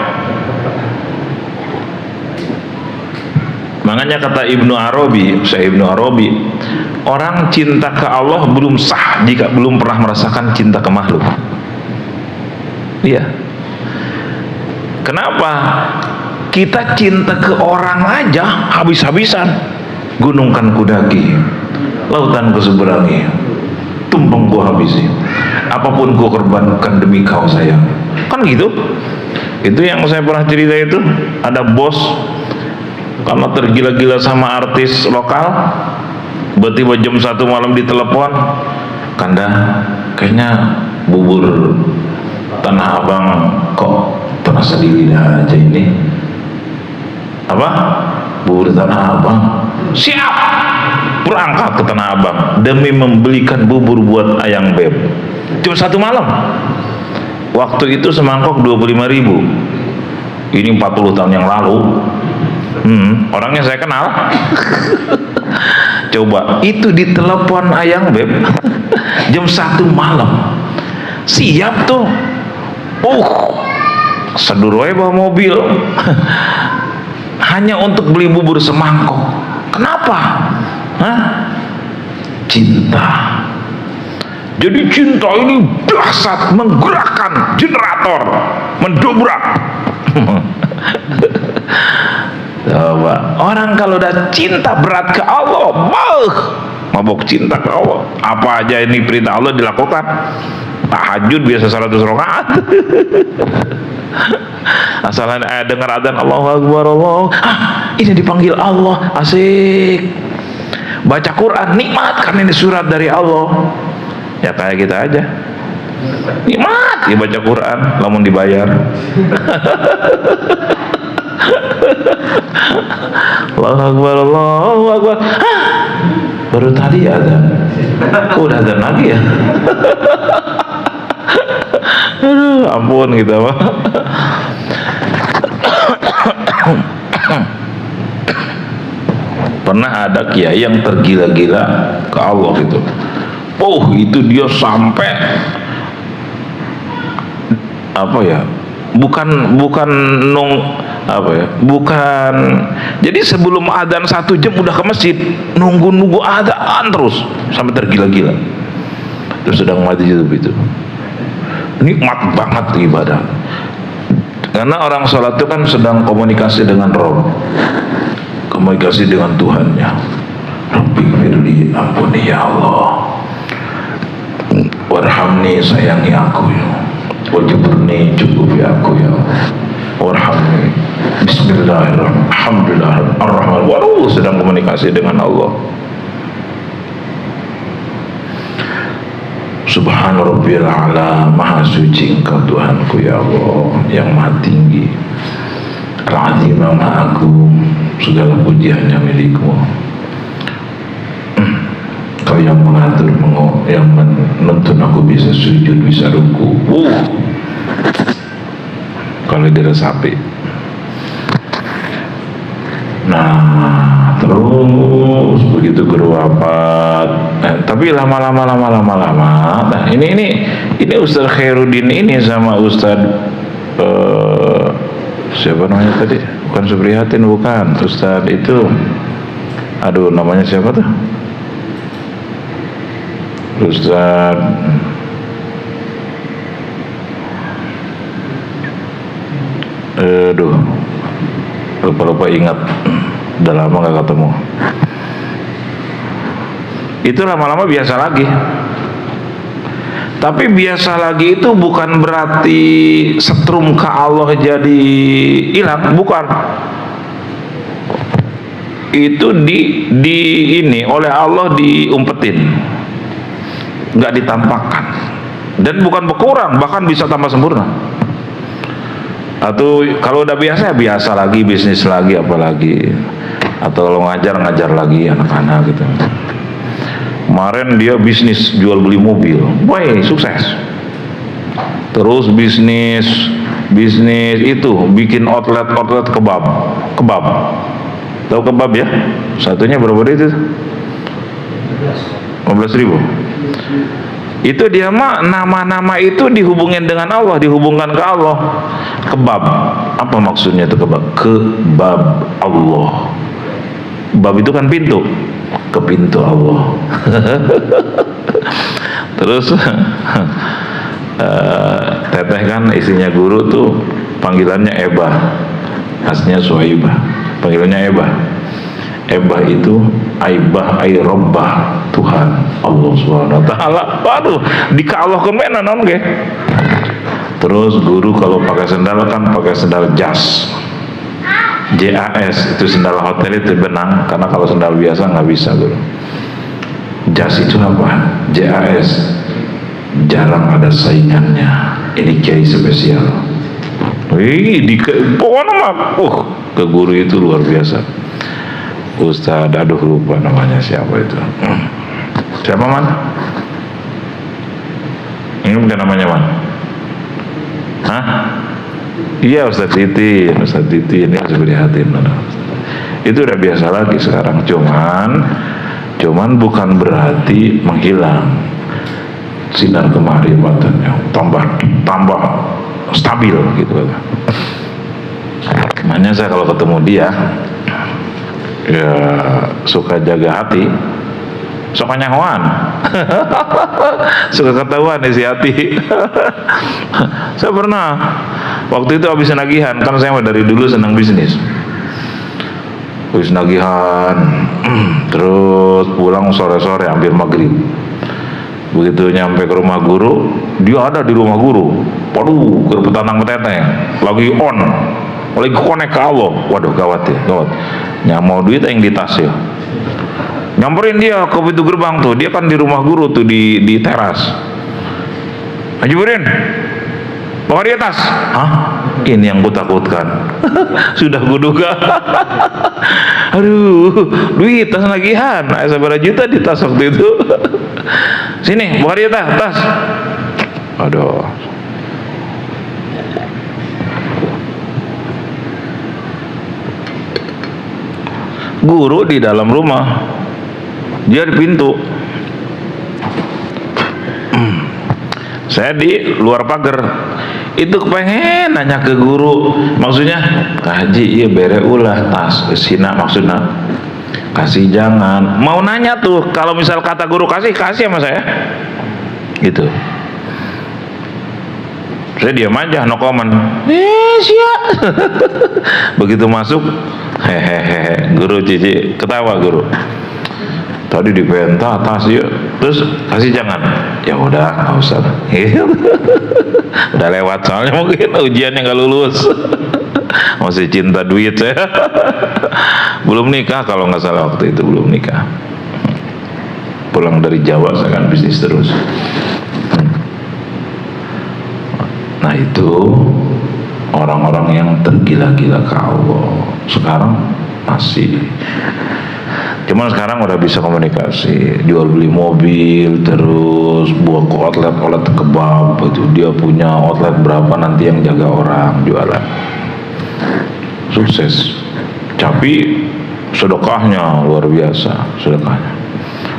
Makanya kata Syekh Ibnu Arabi, orang cinta ke Allah belum sah jika belum pernah merasakan cinta ke makhluk. Iya. Kenapa? Kita cinta ke orang aja habis-habisan. Gunung kan kudaki, lautan ku seberangi, tumpeng ku habisi, apapun ku korbankan demi kau sayang. Kan gitu. Itu yang saya pernah cerita itu, ada bos karena tergila-gila sama artis lokal, tiba-tiba jam 1 malam ditelepon, Kanda, kayaknya bubur Tanah Abang kok terasa di lidah aja ini. Apa? Bubur Tanah Abang. Siap, berangkat ke Tanah Abang demi membelikan bubur buat Ayang Beb. Jam 1 malam. Waktu itu semangkok 25.000. Ini 40 tahun yang lalu. Orangnya saya kenal. Coba itu ditelepon Ayang Beb jam 1 malam. Siap tuh. Sedur wae bawa mobil. Hanya untuk beli bubur semangkok. Kenapa? Cinta. Jadi cinta ini dahsyat, menggerakkan generator, mendobrak. Coba, orang kalau udah cinta berat ke Allah, mabok cinta ke Allah, apa aja ini perintah Allah dilakukan. Tahajud biasa 100 rakaat. Asal dengar adzan Allahu Akbar, ini dipanggil Allah, asik. Baca Quran nikmat karena ini surat dari Allah. Ya kayak kita aja. Nikmat ya baca Quran, lamun dibayar. Allahu Akbar, Allahu Akbar. Baru tadi adzan. Udah adzan lagi ya. Aduh, ampun gitu mah. Pernah ada kiai yang tergila-gila ke Allah gitu. Itu dia sampai apa ya? Bukan apa ya? Bukan. Jadi sebelum adzan 1 jam udah ke masjid, nunggu adzan terus sampai tergila-gila. Terus sedang mati itu. Nikmat banget ibadah. Karena orang sholat itu kan sedang komunikasi dengan Rob, komunikasi dengan Tuhannya. Rabbi firli, ampuni ya Allah, warhamni, sayangi aku ya, wajibni, cukupi aku ya, warhamni, bismillahirrahmanirrahim, alhamdulillah, waduh, sedang komunikasi dengan Allah. Subhana rabbiyal a'la, maha suci engkau Tuhanku ya Allah yang maha tinggi, al-azim, maha agung, segala puji hanya milikmu. Kau yang mengatur, yang menuntun aku bisa sujud, bisa ruku. Kalau diresapi. Nah, terus begitu guru wafat. Tapi lama-lama. Nah, ini Ustaz Khairuddin ini sama Ustaz siapa namanya tadi? Bukan Suprihatin, bukan. Ustaz itu, aduh, namanya siapa tuh? Ustaz lupa ingat, udah lama gak ketemu. Itu lama-lama biasa lagi. Tapi biasa lagi itu bukan berarti setrum ke Allah jadi hilang, bukan. Itu ini oleh Allah diumpetin, nggak ditampakkan, dan bukan berkurang, bahkan bisa tambah sempurna. Atau kalau udah biasa ya biasa lagi, bisnis lagi, apalagi, atau kalau ngajar lagi anak-anak gitu. Kemarin dia bisnis jual beli mobil, wah sukses. Terus bisnis itu bikin outlet kebab. Tahu kebab ya? Satunya berapa itu? 15.000. Itu dia mah nama-nama itu dihubungin dengan Allah, dihubungkan ke Allah. Kebab, apa maksudnya itu kebab? Kebab Allah. Bab itu kan pintu, ke pintu Allah. Terus teteh kan istrinya guru tuh panggilannya Ebah, aslinya Suhaibah, panggilannya Ebah. Ebah itu Aibah ay Rabbah, Tuhan Allah Subhanahu wa taala. Waduh, dikaalahkeun we naon ge. Terus guru kalau pakai sendal kan pakai sendal jas. JAS itu sendal hotel itu benang, karena kalau sendal biasa nggak bisa guru. Jas itu apa? JAS, jarang ada saingannya. Ini kiai spesial. Pokoknya mah, ke guru itu luar biasa. Ustaz, aduh lupa namanya siapa itu. Siapa man? Ini bukan namanya man? Hah? Iya Ustaz Titin ini harus Suprihatin. Itu udah biasa lagi sekarang, cuman bukan berarti menghilang. Sinar kemarifatannya tambah stabil gitu. Makanya saya kalau ketemu dia ya suka jaga hati, suka nyahoan. Suka ketahuan isi hati. Saya pernah waktu itu habis nagihan, kan saya dari dulu senang bisnis. Habis nagihan, terus pulang sore-sore hampir maghrib. Begitu nyampe ke rumah guru, dia ada di rumah guru. Waduh, berpetanang beteteng, lagi konek ke Allah. Waduh, gawat. Nyamau duit yang di tas ya. Nyamperin dia ke pintu gerbang tuh, dia kan di rumah guru tuh di teras. Haji Burin, bawa di atas. Hah? Ini yang kutakutkan. Sudah kuduga. Aduh, duit tas nagihan, seberapa juta di tas waktu itu. Sini, bawa di atas, tas. Aduh. Guru di dalam rumah, dia di pintu. Saya di luar pagar itu kepengen nanya ke guru, maksudnya kaji iya bere ulah tas sina maksudnya kasih jangan mau nanya tuh, kalau misal kata guru kasih sama saya gitu, saya diam aja, no comment. Siap. Begitu masuk, hehehe, guru cici ketawa guru. Tadi dibenta tas yuk, terus kasih jangan. Ya udah, nggak usah. Udah lewat soalnya mungkin ujiannya nggak lulus. Masih cinta duit saya. Belum nikah kalau nggak salah waktu itu, belum nikah. Pulang dari Jawa saya kan bisnis terus. Nah itu orang-orang yang tergila-gila ke Allah. Sekarang masih, cuman sekarang udah bisa komunikasi, jual beli mobil, terus buat ke outlet kebab itu, dia punya outlet berapa nanti yang jaga orang jualan, sukses. Tapi sedekahnya luar biasa, sedekahnya,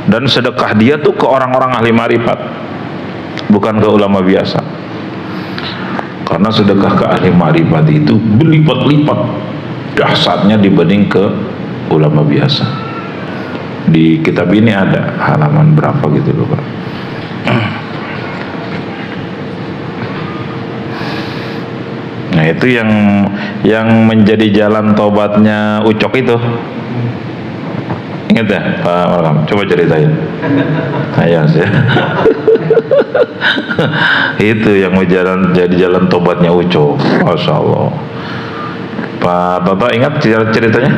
dan sedekah dia tuh ke orang-orang ahli marifat, bukan ke ulama biasa. Karena sedekah ke ahli marifat itu berlipat-lipat dahsyatnya dibanding ke ulama biasa. Di kitab ini ada halaman berapa gitu loh Pak. Nah itu yang menjadi jalan tobatnya Ucok itu. Ingat ya Pak Malkam? Coba ceritain. Ayo sih. Itu yang jadi jalan tobatnya Ucok. Masya Allah. Pak Toto ingat ceritanya?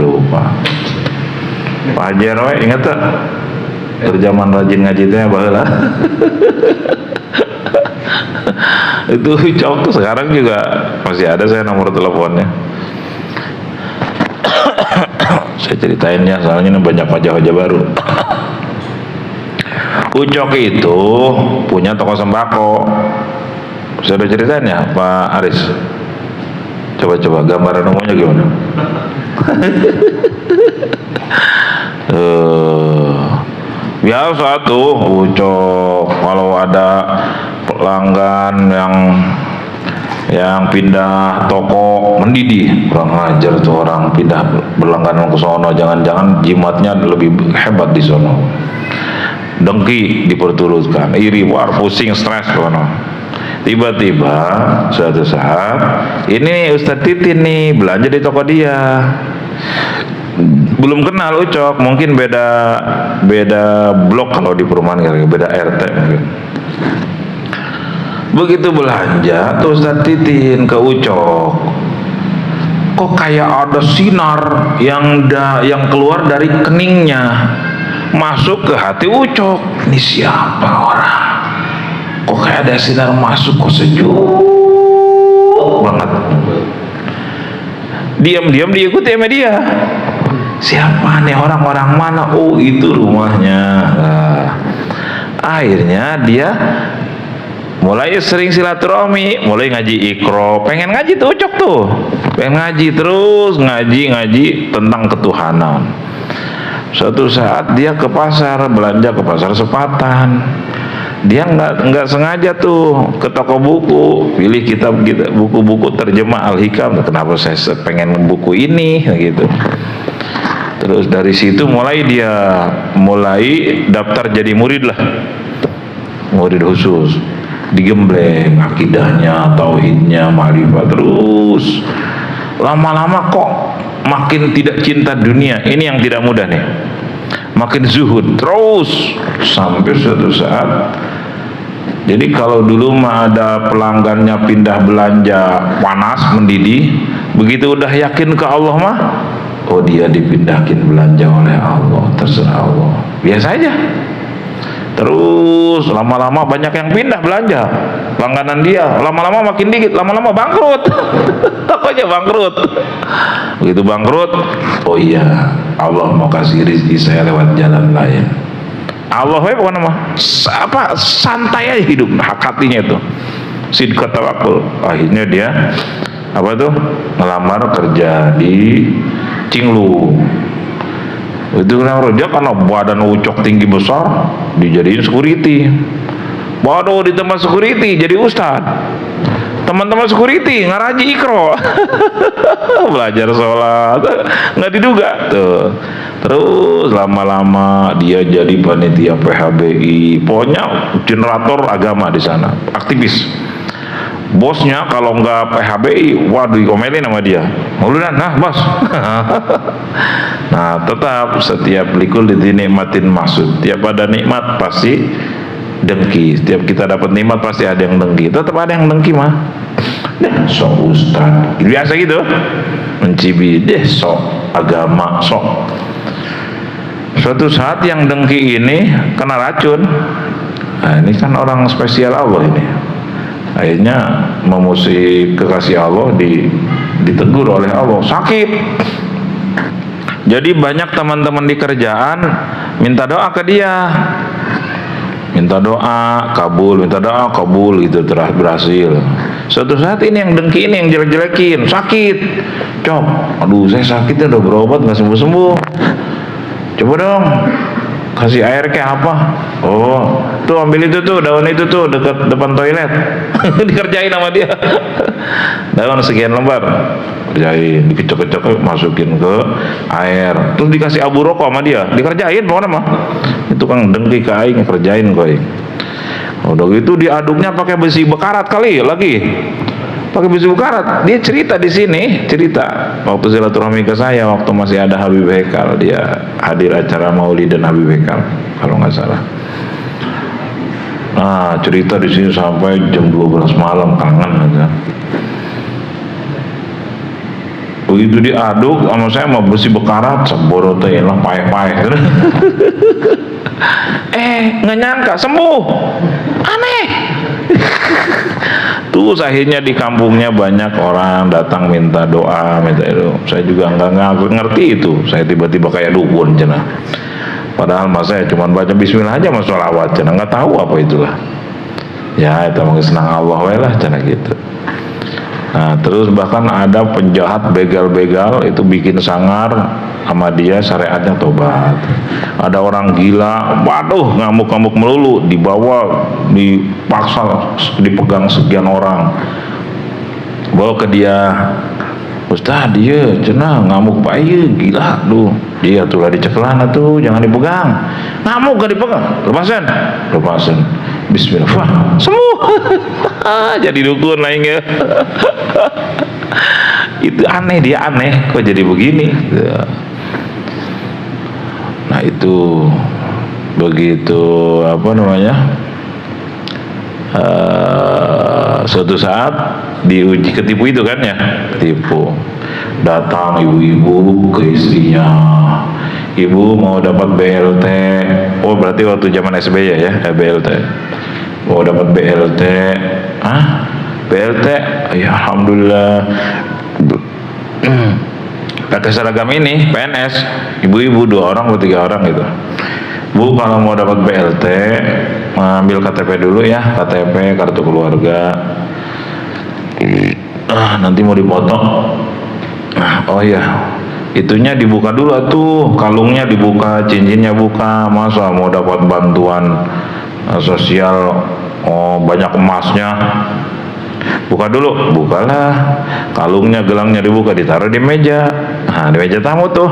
Lupa. Pak Haji Roy ingat tak? Terjaman rajin ngaji itu ya baheula. Itu Ucok tuh sekarang juga masih ada saya nomor teleponnya. Saya ceritain ya, soalnya ini banyak wajah-wajah baru. Ucok itu punya toko sembako. Saya udah ceritain ya Pak Aris. Coba gambaran umumnya gimana? Biasa tuh Ucok kalau ada pelanggan yang pindah toko mendidih, kurang ajar tuh orang pindah berlangganan ke sono, jangan-jangan jimatnya lebih hebat di sono, dengki diperturutkan, iri, war, pusing, stres sono. Tiba-tiba suatu saat ini Ustadz Titin nih belanja di toko dia, belum kenal Ucok, mungkin beda blok kalau di perumahan, beda RT mungkin. Begitu belanja tuh Ustadz Titin ke Ucok, kok kayak ada sinar yang keluar dari keningnya masuk ke hati Ucok. Ini siapa orang? Kok kayak ada sinar masuk, kok sejuk banget. Diam-diam diikuti sama dia. Siapa nih orang mana? Oh itu rumahnya. Nah, akhirnya dia mulai sering silaturahmi, mulai ngaji Iqra, pengen ngaji tuh Ucok tuh, pengen ngaji terus, ngaji tentang ketuhanan. Suatu saat dia ke pasar, belanja ke pasar Sepatan, dia nggak sengaja tuh ke toko buku, pilih kitab buku-buku terjemah Al-Hikam. Kenapa saya pengen buku ini gitu. Terus dari situ mulai daftar jadi murid lah, murid khusus. Digembleng akidahnya, tauhidnya, ma'rifat, terus lama-lama kok makin tidak cinta dunia. Ini yang tidak mudah nih, makin zuhud terus sampai suatu saat. Jadi kalau dulu mah ada pelanggannya pindah belanja panas mendidih, begitu udah yakin ke Allah mah, oh dia dipindahin belanja oleh Allah, terserah Allah, biasa aja. Terus lama-lama banyak yang pindah belanja langganan dia, lama-lama makin dikit, lama-lama bangkrut. Tokonya bangkrut. Begitu bangkrut, oh iya Allah mau kasih rezeki saya lewat jalan lain. Allah bukan nama apa, santai aja hidup, hatinya itu sidqat tawakul. Akhirnya dia ngelamar kerja di Cinglu. Itu kerja karena badan ucok tinggi besar dijadiin security. Waduh, di tempat security jadi ustad. Teman-teman security ngaraji ikro. Belajar sholat, nggak diduga tuh. Terus lama-lama dia jadi panitia PHBI, pokoknya generator agama di sana, aktivis. Bosnya kalau nggak PHBI, waduh dikomelin sama dia. Mauludan, nah bos. Nah tetap setiap likul dinikmatin maksud. Tiap ada nikmat pasti dengki. Setiap kita dapat nikmat pasti ada yang dengki. Tetap ada yang dengki mah. Deh sok ustad, biasa gitu. Mencibi, deh sok agama, sok. Suatu saat yang dengki ini kena racun. Nah, ini kan orang spesial Allah ini. Akhirnya memusuhi kekasih Allah, ditegur oleh Allah, sakit. Jadi banyak teman-teman di kerjaan minta doa ke dia, minta doa kabul, minta doa kabul, gitu terus berhasil. Suatu saat ini yang dengki ini yang jelek-jelekin sakit. Cok, aduh saya sakitnya udah berobat nggak sembuh-sembuh. Coba dong kasih air kayak apa? Oh, tuh ambil itu tuh, daun itu tuh dekat depan toilet. Dikerjain sama dia. Daun sekian lembar, kerjain, dikecok-kecok masukin ke air, terus dikasih abu rokok sama dia, dikerjain pokoknya mah. Itu kan dengki ke aing, kerjain koi. Udah gitu diaduknya pakai besi bekarat kali lagi. Pakai besi bekarat. Dia cerita di sini, cerita waktu silaturahmi ke saya waktu masih ada Habib Hekal, dia hadir acara Maulid dan Habib Hekal kalau nggak salah. Nah, cerita di sini sampai jam 12 malam, kangen aja. Begitu diaduk sama saya mau besi bekarat, seboro teh lah paeh-paeh. Nggak nyangka sembuh. Aneh. Terus akhirnya di kampungnya banyak orang datang minta doa, minta itu. Saya juga nggak ngerti itu. Saya tiba-tiba kayak dukun cina. Padahal mas saya cuma baca Bismillah aja mas sholawat cina, nggak tahu apa itulah. Ya itu mungkin senang Allah lah cina gitu. Nah terus bahkan ada penjahat begal-begal itu bikin sangar sama dia, syariatnya tobat. Ada orang gila, waduh ngamuk-ngamuk melulu, dibawa, dipaksa, dipegang sekian orang, bawa ke dia. Ustaz dia cenah ngamuk pak iya gila tuh, dia tuh lah dicekelan tuh, jangan dipegang. Ngamuk gak dipegang, lepasin. Bismillah, wah sembuh. Jadi dukun lainnya. Itu aneh, dia aneh kok jadi begini. Nah itu begitu apa namanya, suatu saat diuji ketipu itu kan ya, ketipu. Datang ibu-ibu ke istrinya, ibu mau dapat BLT. Oh berarti waktu zaman SBY ya, BLT. Mau dapat BLT. BLT, ya alhamdulillah. Pakai seragam ini PNS, ibu-ibu 2 orang atau 3 orang gitu. Bu kalau mau dapat BLT ambil KTP dulu ya, KTP kartu keluarga. Nanti mau dipotong. Oh iya, itunya dibuka dulu tuh, kalungnya dibuka, cincinnya buka. Masa mau dapat bantuan sosial, oh banyak emasnya. Buka dulu, bukalah kalungnya, gelangnya dibuka, ditaruh di meja. Nah di meja tamu tuh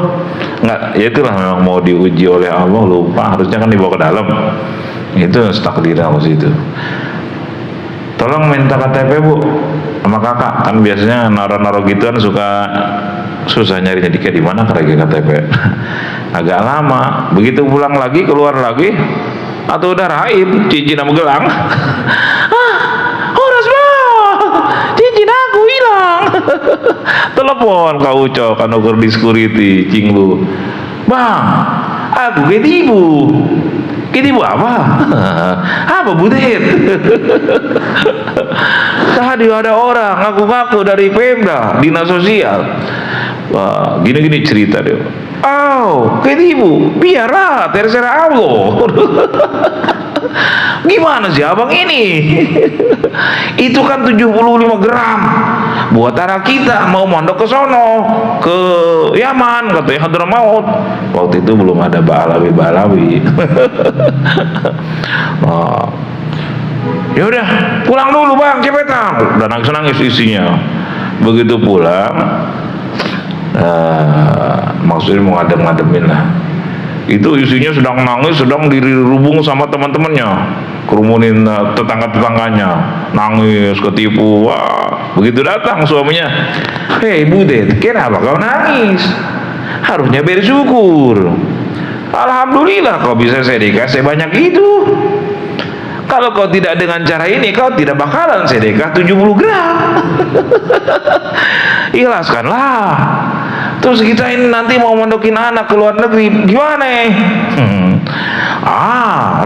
nggak, ya itulah memang mau diuji oleh Allah, lupa harusnya kan dibawa ke dalam. Itu takdirnya harus itu. Tolong minta KTP bu sama kakak, kan biasanya naro-naro gitu kan suka susah nyarinya, dikit di mana lagi KTP. Agak lama, begitu pulang lagi keluar lagi atau udah raib cincin sama gelang. Cincin aku hilang. Telepon kau ucok kan ukur di security cing lu, bang aku ketipu. Ketipu apa? Apa budet? Tadi ada orang ngaku-ngaku dari Pemda, dinas sosial. Wah, gini-gini cerita dia. Oh, ketipu, biarlah terserah Allah. Gimana sih abang ini? Itu kan 75 gram. Buat anak kita mau mondok ke sono, ke Yaman, katanya Hadramaut. Waktu itu belum ada Ba'alawi. Oh. Ya udah, pulang dulu bang, cepetan. Udah nangis isinya. Begitu pulang, maksudnya mau ngadem-ngademin lah. Itu isinya sedang nangis, sedang dirubung sama teman-temannya, kerumunin tetangga-tetangganya, nangis, ketipu. Wah, begitu datang suaminya, hei Budet, kenapa kau nangis? Harusnya bersyukur. Alhamdulillah kau bisa sedekah sebanyak itu. Kalau kau tidak dengan cara ini, kau tidak bakalan sedekah 70 gram. Ikhlaskanlah. Terus kita ini nanti mau mondokin anak ke luar negeri, gimana?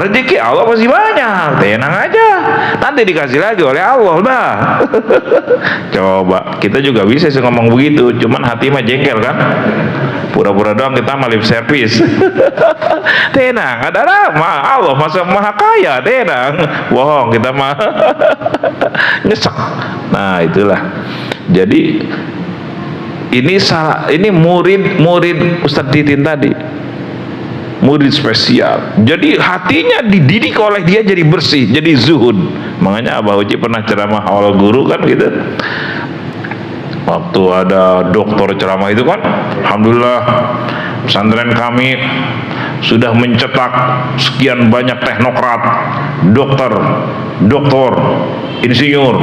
Rezeki Allah masih banyak, tenang aja. Nanti dikasih lagi oleh Allah, bah. Coba, kita juga bisa sih ngomong begitu, cuman hati mah jengkel kan. Pura-pura doang kita mah lip service. Tenang, ada nama Allah masa maha kaya, tenang. Bohong kita mah. Nyesek. Nah, itulah. Jadi ini murid Ustadz Titin tadi, murid spesial. Jadi hatinya dididik oleh dia jadi bersih, jadi zuhud. Makanya Abah Uci pernah ceramah awal guru kan gitu. Waktu ada dokter ceramah itu kan, alhamdulillah pesantren kami sudah mencetak sekian banyak teknokrat, dokter, insinyur.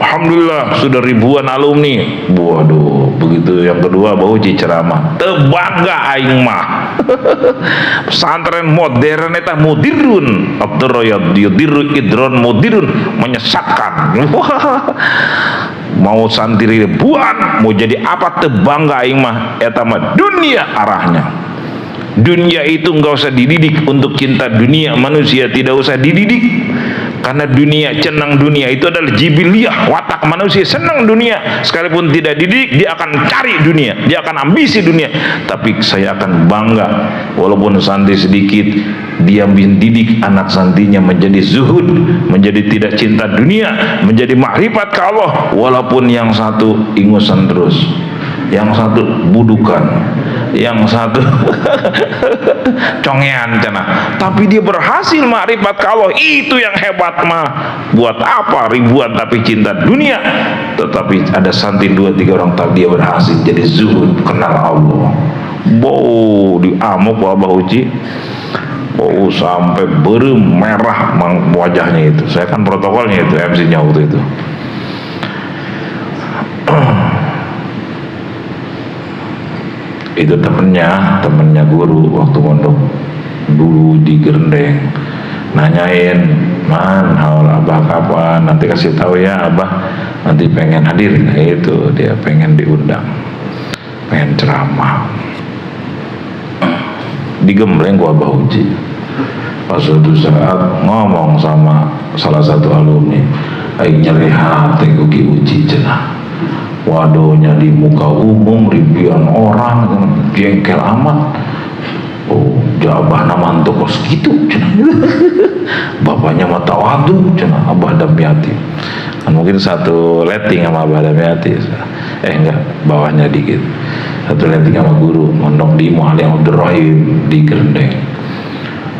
Alhamdulillah sudah ribuan alumni. Waduh, begitu yang kedua Abah Uci ceramah, tebangga aing mah. Pesantren modern eta mudirun, abdurrayad yudiru idron mudirun, menyesatkan. Mau santri ribuan, mau jadi apa tebangga aing mah, eta mah dunia arahnya. Dunia itu enggak usah dididik untuk cinta dunia, manusia tidak usah dididik. Karena dunia, senang dunia itu adalah jibiliyah, watak manusia senang dunia. Sekalipun tidak dididik, dia akan cari dunia, dia akan ambisi dunia. Tapi saya akan bangga, walaupun santri sedikit, dia mendidik anak santrinya menjadi zuhud, menjadi tidak cinta dunia, menjadi makrifat ke Allah. Walaupun yang satu ingusan terus, yang satu budukan, yang satu congean cenah, tapi dia berhasil makrifat ke Allah. Itu yang hebat mah. Buat apa ribuan tapi cinta dunia? Tetapi ada santri 2-3 orang tak, dia berhasil jadi zuhud, kenal Allah. Bau diamuk Abah Uci, bau sampai berem merah wajahnya itu. Saya kan protokolnya itu, MC-nya waktu itu. Itu temennya guru waktu mondok dulu di Gerendeng, nanyain, man haul abah kapan, nanti kasih tahu ya abah, nanti pengen hadir. Nah, itu dia pengen diundang, pengen ceramah. Digembleng gua Abah Uci. Pas suatu saat ngomong sama salah satu alumni, aing nyeri hati ku Ki Uci cenah. Waduhnya di muka umum ribuan orang, jengkel amat. Oh, jabah nama antuk kos gitu cenah. Bapaknya mah tawadu cenah Abah Damyati. Kan mungkin satu letting sama Abah Damyati. Enggak, bawahnya dikit. Satu letting sama guru mondok di Muallim Abdurrahim di Gerendeng.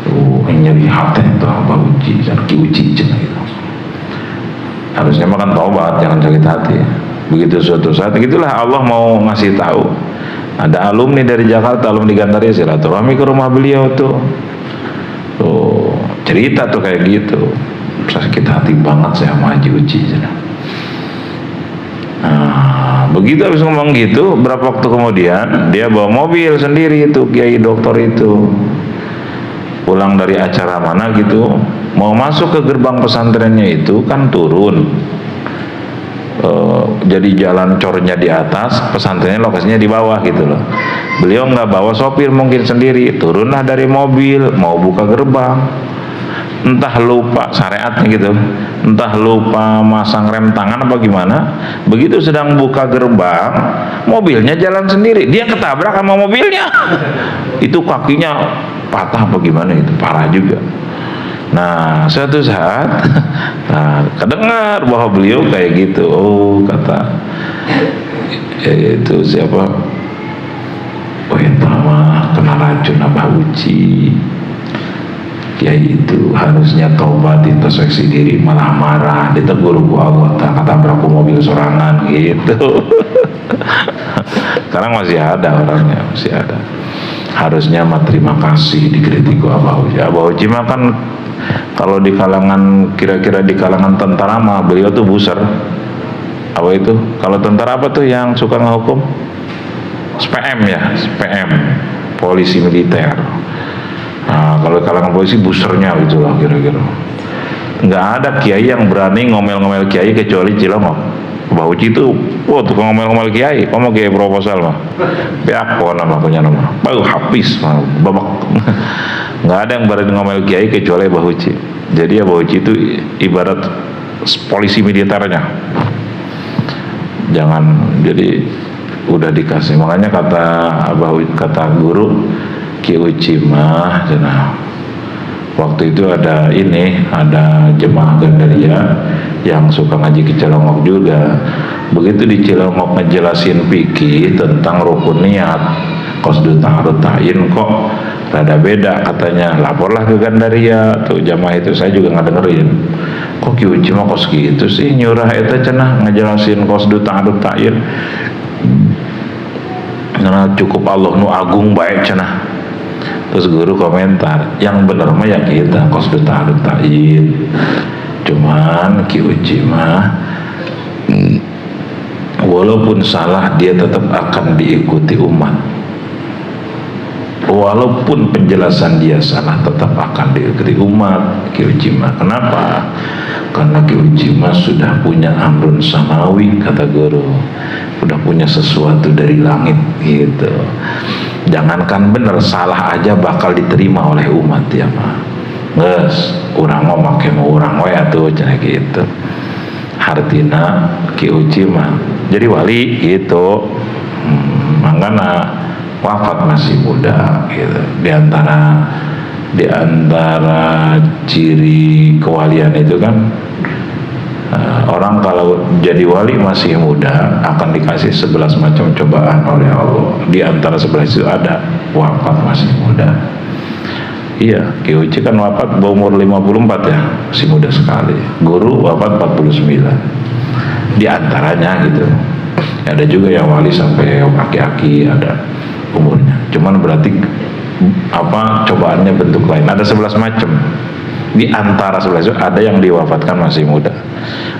Oh, nyeri hati itu Abah Uci, Ki Uci cenah gitu. Harusnya makan taubat, jangan sakit hati. Begitu suatu saat, gitulah Allah mau ngasih tahu. Ada alumni dari Jakarta, alumni Gantaria, silaturahmi ke rumah beliau tuh. Tuh, cerita tuh kayak gitu. Sakit hati banget saya sama Haji Uci. Nah, begitu habis ngomong gitu, berapa waktu kemudian dia bawa mobil sendiri itu kiai dokter itu. Pulang dari acara mana gitu, mau masuk ke gerbang pesantrennya itu kan turun. Jadi jalan cornya di atas, pesantrennya lokasinya di bawah gitu loh. Beliau nggak bawa sopir, mungkin sendiri, turunlah dari mobil mau buka gerbang. entah lupa syariatnya gitu, entah lupa masang rem tangan apa gimana, begitu sedang buka gerbang mobilnya jalan sendiri, dia ketabrak sama mobilnya. Itu kakinya patah apa gimana, itu parah juga. Nah suatu saat nah, kedengar bahwa beliau kayak gitu. Oh kata itu siapa, oh yang mah kena racun Abah Uci. Kiai itu harusnya taubat, introspeksi diri, malah marah, ditegur ku Allah, kata berapa mobil sorangan gitu. Sekarang masih ada orangnya, masih ada. Harusnya mah terima kasih dikritik ku Abah Uci. Abah Uci mah kan kalau di kalangan, kira-kira di kalangan tentara mah beliau tuh buser. Apa itu? Kalau tentara apa tuh yang suka ngehukum? SPM ya, SPM, polisi militer. Nah, kalau kalangan polisi busernya itulah kira-kira. Nggak ada kiai yang berani ngomel-ngomel kiai kecuali Cilongok. Mbah Uci itu, wah tukang ngomel-ngomel kiai. Kamu kiai proposal mah, beako nama punya nama, baru habis mah, babak. Nggak ada yang berani ngomel kiai kecuali Mbah Uci. Jadi ya Mbah Uci itu ibarat polisi militernya. Jangan, jadi udah dikasih, makanya kata guru Ki Uci mah, waktu itu ada jemaah Gandaria yang suka ngaji ke Cilongok juga. Begitu di Cilongok ngejelasin fikih tentang rukun niat, qasdu ta'arud ta'yin, kok rada beda katanya. Laporlah ke Gandaria tuh jamaah itu, saya juga nggak dengerin. Kok Ki Uci mah kos gitu sih nyurah eta cenah ngejelasin qasdu ta'arud ta'yin. Karena cukup Allah nu agung baik cenah. Terus guru komentar, yang benar mah ya kita qasdu ta'arud ta'yin. Cuman Ki Uci mah walaupun salah dia tetap akan diikuti umat. Walaupun penjelasan dia salah tetap akan diikuti umat Ki Uci mah. Kenapa? Karena Ki Uci mah sudah punya amrun samawi, kata guru. Udah punya sesuatu dari langit gitu. Jangankan bener, salah aja bakal diterima oleh umat ya mah. Nges, urang mau make mau urang we atuh cenah gitu. Hartina Ki Uci mah jadi wali gitu. Mangkana wafat masih muda gitu. Di antara ciri kewalian itu kan orang kalau jadi wali masih muda akan dikasih 11 macam cobaan oleh Allah. Di antara 11 itu ada wafat masih muda. Iya, Ki Uci kan wafat berumur 54 ya, masih muda sekali. Guru wafat 49. Di antaranya gitu. Ada juga yang wali sampai aki-aki ada umurnya. Cuman berarti cobaannya bentuk lain. Ada 11 macam. Di antara 11 itu ada yang diwafatkan masih muda.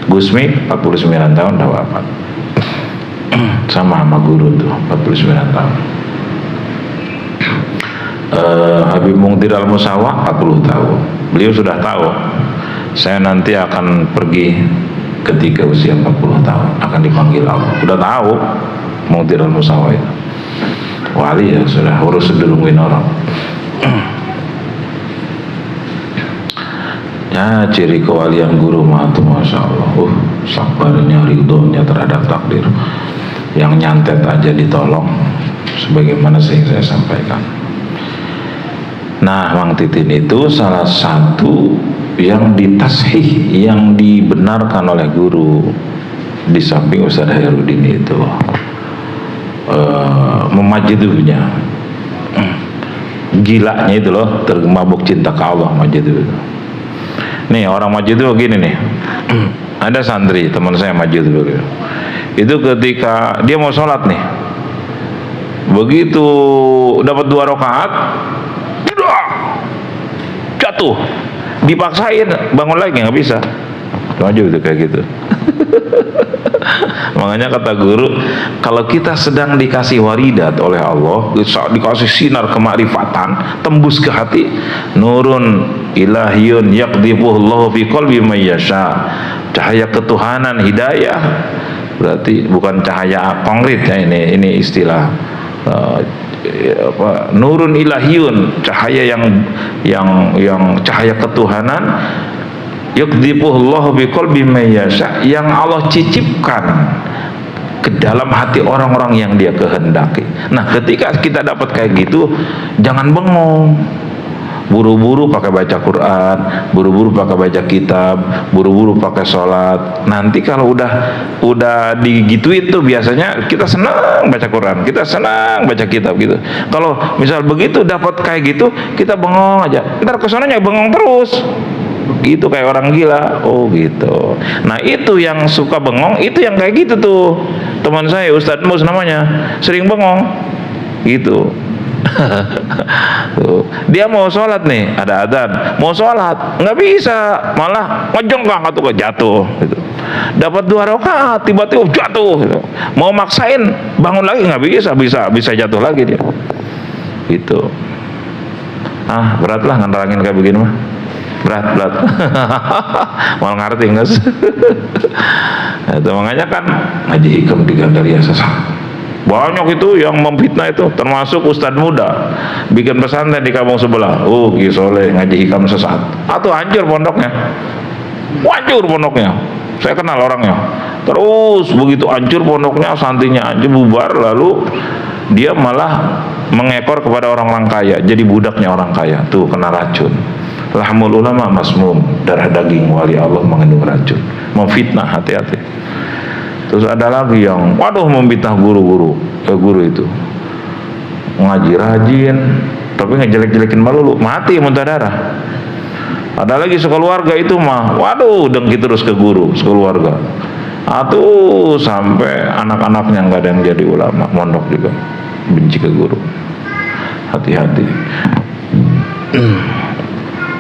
Gusmi 49 tahun udah wafat. sama guru tuh 49 tahun. Habib Mungtir Al-Musawa 40 tahun. Beliau sudah tahu saya nanti akan pergi ketika usia 40 tahun akan dipanggil Allah. Udah tahu Mungtir Al-Musawa itu wali ya, sudah urus sedulungin orang. Ya, ciri kewalian guru mah tuh masya Allah, sabarnya, ridhonya terhadap takdir. Yang nyantet aja ditolong, sebagaimana sering saya sampaikan. Nah, Mang Titin itu salah satu yang ditashih, yang dibenarkan oleh guru. Di samping Ustaz Hairudin itu memajiduhnya, gilanya itu loh, termabuk cinta ke Allah majiduh itu. Nih orang Majidu begini nih. Ada santri teman saya Majidu itu ketika dia mau sholat nih, begitu dapat 2 rakaat jatuh, dipaksain bangun lagi nggak bisa. Maju itu kayak gitu. Makanya kata guru, kalau kita sedang dikasih waridat oleh Allah, dikasih sinar kemakrifatan tembus ke hati, nurun ilahiyun yaqdhifuhullahu fi qalbi may yasha, cahaya ketuhanan, hidayah. Berarti bukan cahaya konkret ya, ini istilah nurun ilahiyun, cahaya yang cahaya ketuhanan, yukdibuhullahu biqalbi may yasha, yang Allah cicipkan ke dalam hati orang-orang yang Dia kehendaki. Nah, ketika kita dapat kayak gitu, jangan bengong. Buru-buru pakai baca Quran, buru-buru pakai baca kitab, buru-buru pakai sholat. Nanti kalau udah digituin tuh biasanya kita senang baca Quran, kita senang baca kitab gitu. Kalau misal begitu dapat kayak gitu, kita bengong aja. Ntar kesonanya bengong terus. Gitu kayak orang gila. Oh gitu. Nah, itu yang suka bengong, itu yang kayak gitu tuh. Teman saya Ustadz Mus namanya, sering bengong. Gitu. Tuh. Dia mau sholat nih, ada adzan, mau sholat nggak bisa, malah ngejengkang atau jatuh gitu. Dapat 2 rakaat tiba-tiba jatuh gitu. Mau maksain bangun lagi nggak bisa jatuh lagi dia gitu. Berat lah ngerangin kayak begini mah, berat mau ngerti nggak sih? Itu makanya kan ngaji hikam 3 kali ya sesat. Banyak itu yang memfitnah itu, termasuk ustadz muda bikin pesantren di kampung sebelah. Ki Soleh ngaji hikam sesat. Atau hancur pondoknya. Hancur pondoknya. Saya kenal orangnya. Terus begitu hancur pondoknya, santrinya hancur bubar, lalu dia malah mengekor kepada orang-orang kaya, jadi budaknya orang kaya. Tuh kena racun. Lahmul ulama masmum, darah daging wali Allah mengandung racun. Memfitnah, hati-hati. Terus ada lagi yang memfitnah guru itu ngaji rajin tapi ngejelek-jelekin melulu, mati muntah darah. Ada lagi sekeluarga itu mah dengki terus ke guru sekeluarga, atau sampai anak-anaknya nggak ada yang jadi ulama, mondok juga benci ke guru. Hati-hati.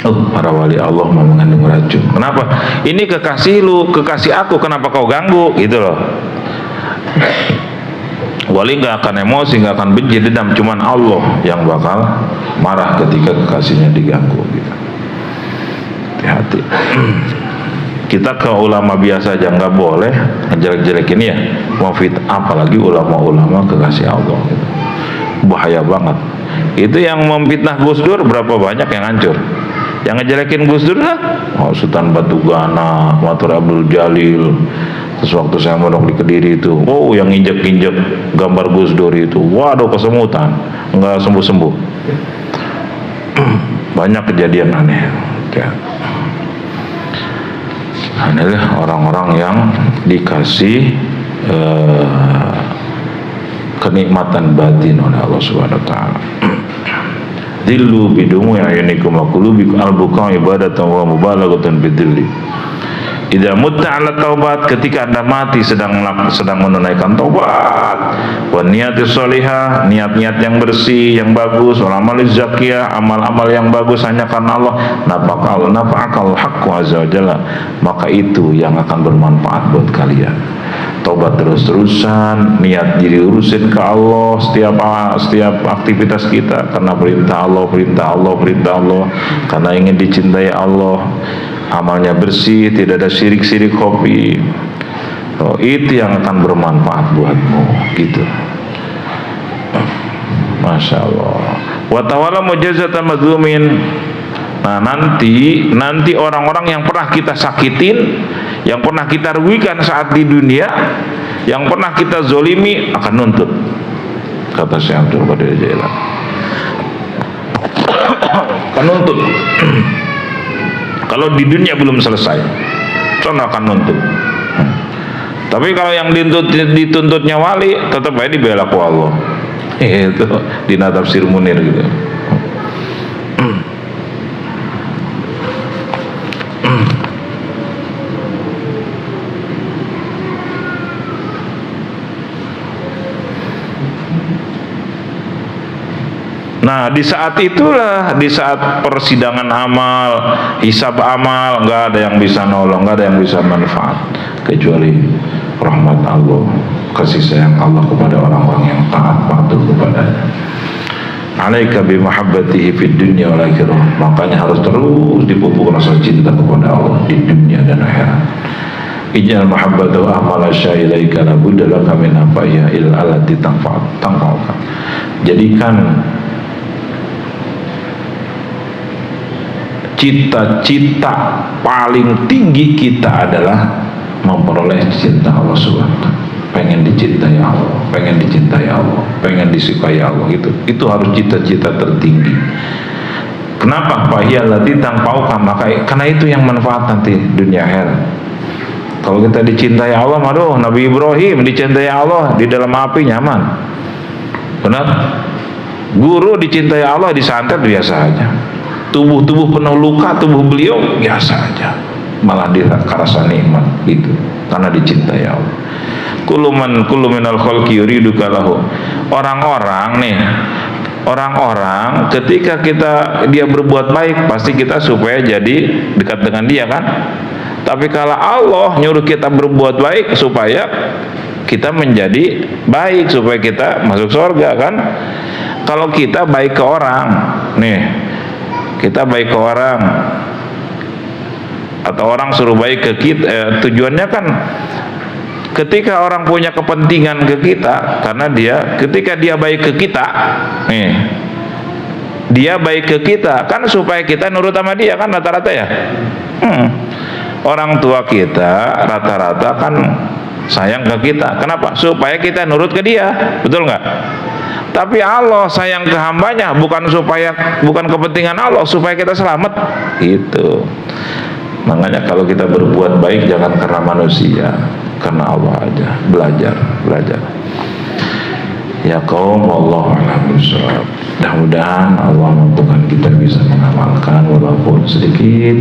Para wali Allah mau mengandung racun. Kenapa? Ini kekasih lu, kekasih aku, kenapa kau ganggu? Gitu loh. Wali nggak akan emosi, nggak akan benci, dendam, cuman Allah yang bakal marah ketika kekasihnya diganggu. Gitu. Hati-hati. Kita ke ulama biasa aja nggak boleh ngejelek-jelekin ya, apalagi ulama-ulama kekasih Allah. Gitu. Bahaya banget. Itu yang memfitnah Gus Dur, berapa banyak yang hancur. Yang ngejelekin Gus Dur Sultan Batugana, Matur Abdul Jalil. Terus waktu saya mondok di Kediri itu, yang injek-injek gambar Gus Dur itu, kesemutan, nggak sembuh-sembuh. Banyak kejadian aneh. Ya. Inilah orang-orang yang dikasih kenikmatan batin oleh Allah Subhanahu wa taala. Dillu bidumu ayunikum wa qulubikum al-buqa ibadatan wa mubalaghatan bidilli. Idza mutta 'ala taubat, ketika Anda mati sedang menunaikan taubat, wa niyatis shalihah, niat-niat yang bersih, yang bagus, wal amaliz zakiyah, amal-amal yang bagus hanya karena Allah, nafa'akal haqqu azza wa jalla, maka itu yang akan bermanfaat buat kalian. Tobat terus-terusan, niat diri urusin ke Allah setiap aktivitas kita karena perintah Allah, karena ingin dicintai Allah, amalnya bersih, tidak ada syirik-syirik kopi. Itu yang akan bermanfaat buatmu, gitu. Masya Allah. Wa tawalla mujazatan madzumin. Nah, nanti orang-orang yang pernah kita sakitin, yang pernah kita rugikan saat di dunia, yang pernah kita zolimi akan nuntut, kata Syekh Abdul Qadir Jailani. Akan nuntut. Kalau di dunia belum selesai, akan nuntut. Tapi kalau yang dituntutnya wali, tetap aja dibela ku Allah. Itu di Tafsir Munir gitu. Nah, di saat itulah, di saat persidangan amal, hisab amal, nggak ada yang bisa nolong, nggak ada yang bisa manfaat kecuali rahmat Allah, kasih sayang Allah kepada orang-orang yang taat patuh kepadanya. Alaika bi mahabbatihi fid dunya wal akhirah. Makanya harus terus dipupuk rasa cinta kepada Allah di dunia dan akhirat. ij'al mahabbatahu amala syailaika la budda laka min afaiha il alati tanfa'uka. Jadikan cita-cita paling tinggi kita adalah memperoleh cinta Allah Subhanahu wa taala. Pengen dicintai Allah, pengen dicintai Allah, pengen disukai Allah, itu harus cita-cita tertinggi. Kenapa? Fahiyallati tanfa'uka, karena itu yang manfaat nanti dunia akhirat. Kalau kita dicintai Allah, aduh, Nabi Ibrahim dicintai Allah di dalam api nyaman. Benar? Guru dicintai Allah disantet biasa aja. Tubuh penuh luka, tubuh beliau biasa aja. Malah dirasa nikmat gitu, karena dicintai Allah. Kullu minal khalqi yuriduka lahu. Orang-orang ketika dia berbuat baik, pasti kita supaya jadi dekat dengan dia kan. Tapi kalau Allah nyuruh kita berbuat baik supaya kita menjadi baik, supaya kita masuk surga kan. Kalau kita baik ke orang, kita baik ke orang, atau orang suruh baik ke kita, tujuannya kan ketika orang punya kepentingan ke kita, karena ketika dia baik ke kita, dia baik ke kita kan supaya kita nurut sama dia kan, rata-rata ya. Orang tua kita rata-rata kan sayang ke kita. Kenapa? Supaya kita nurut ke dia, betul nggak? Tapi Allah sayang ke hambanya bukan kepentingan Allah, supaya kita selamat gitu. Makanya kalau kita berbuat baik jangan karena manusia, karena Allah aja. Belajar. Ya kaum, wallahu a'lam bishawab. Mudah-mudahan Allah mampukan kita bisa mengamalkan walaupun sedikit.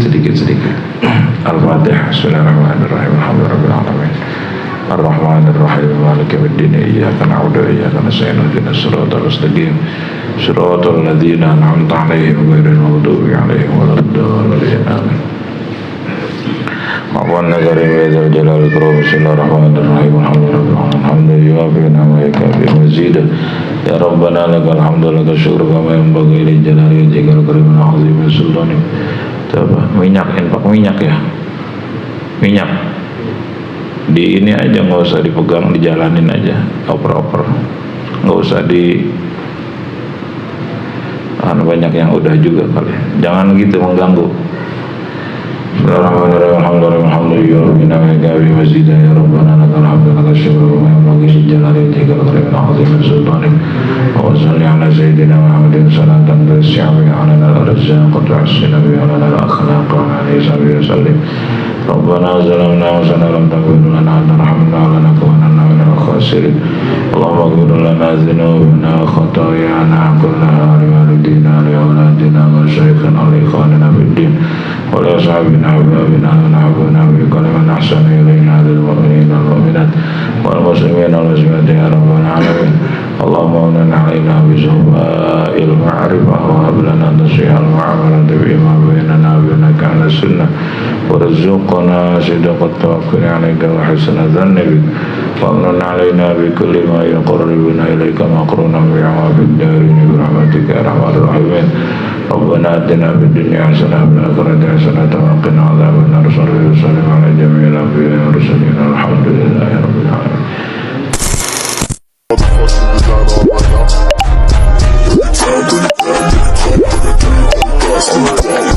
Al-Fatihah. Bismillahirrahmanirrahim. Alhamdulillahirabbil alamin. Ar-Rahmanir-Rahim. Maliki yaumiddin. Iyyaka na'budu wa iyyaka nasta'in. Ihdinas siratal mustaqim. Siratal ladzina an'amta 'alaihim ghairil maghdubi 'alaihim waladdallin. Amin. Ma'wan nazarin wa idzal jalal ikram. Bismillahirrahmanirrahim. Alhamdulillah wa ni'maka bi mazid. Ya Rabbana lakal hamdu lakal syukru kama yanbaghi li jalali wajhikal karim azim sultanik. Coba infak minyak ya. Minyak. Di ini aja, nggak usah dipegang, dijalanin aja, oper-oper. Nggak usah banyak yang udah juga kali. Jangan gitu mengganggu. Bismillahirrahmanirrahim. Alhamdulillah bi mazid. Ya Rabbana lakal hamdu lakal syukru kama yanbaghi li jalali wajhikal karim azim sultanik. Wa salli ala sayyidina Muhammadin salatan tasyabi ala al-razzaq wa tuhsina bi ala al-akhlaq wa alayhi sallim. Rabbana zalamna anfusana lam taghfir lana wa tarhamna lanakunanna minal khasirin. Allahumma ighfir lana dhunubana wa khatayana kullaha li walidina li awladina wa shaykhina li ikhwanina fid din wa li ashabina wa abina wa nahbuna bi kaliman ahsana ilayna lil mu'minina wal mu'minat wal muslimina wal muslimat ya rabbal alamin. Allahumma inna alaina bi zawa'il ma'rifah wa hab lana tasihal mu'amalat bima bainana wa bainaka ala sunnah warzuqna sidqat tawakkul 'alaika wa husna dhanni bik wa amna 'alaina bi kulli ma yuqarribuna ilaika maqrunan bi 'awabid darin bi rahmatika ya arhamar rahimin. Rabbana atina fid dunya hasanah wa fil akhirati hasanah wa qina adzaban nar. Sallallahu ala jami'il anbiya'i wal mursalin. Alhamdulillahi rabbil alamin. Motherfucking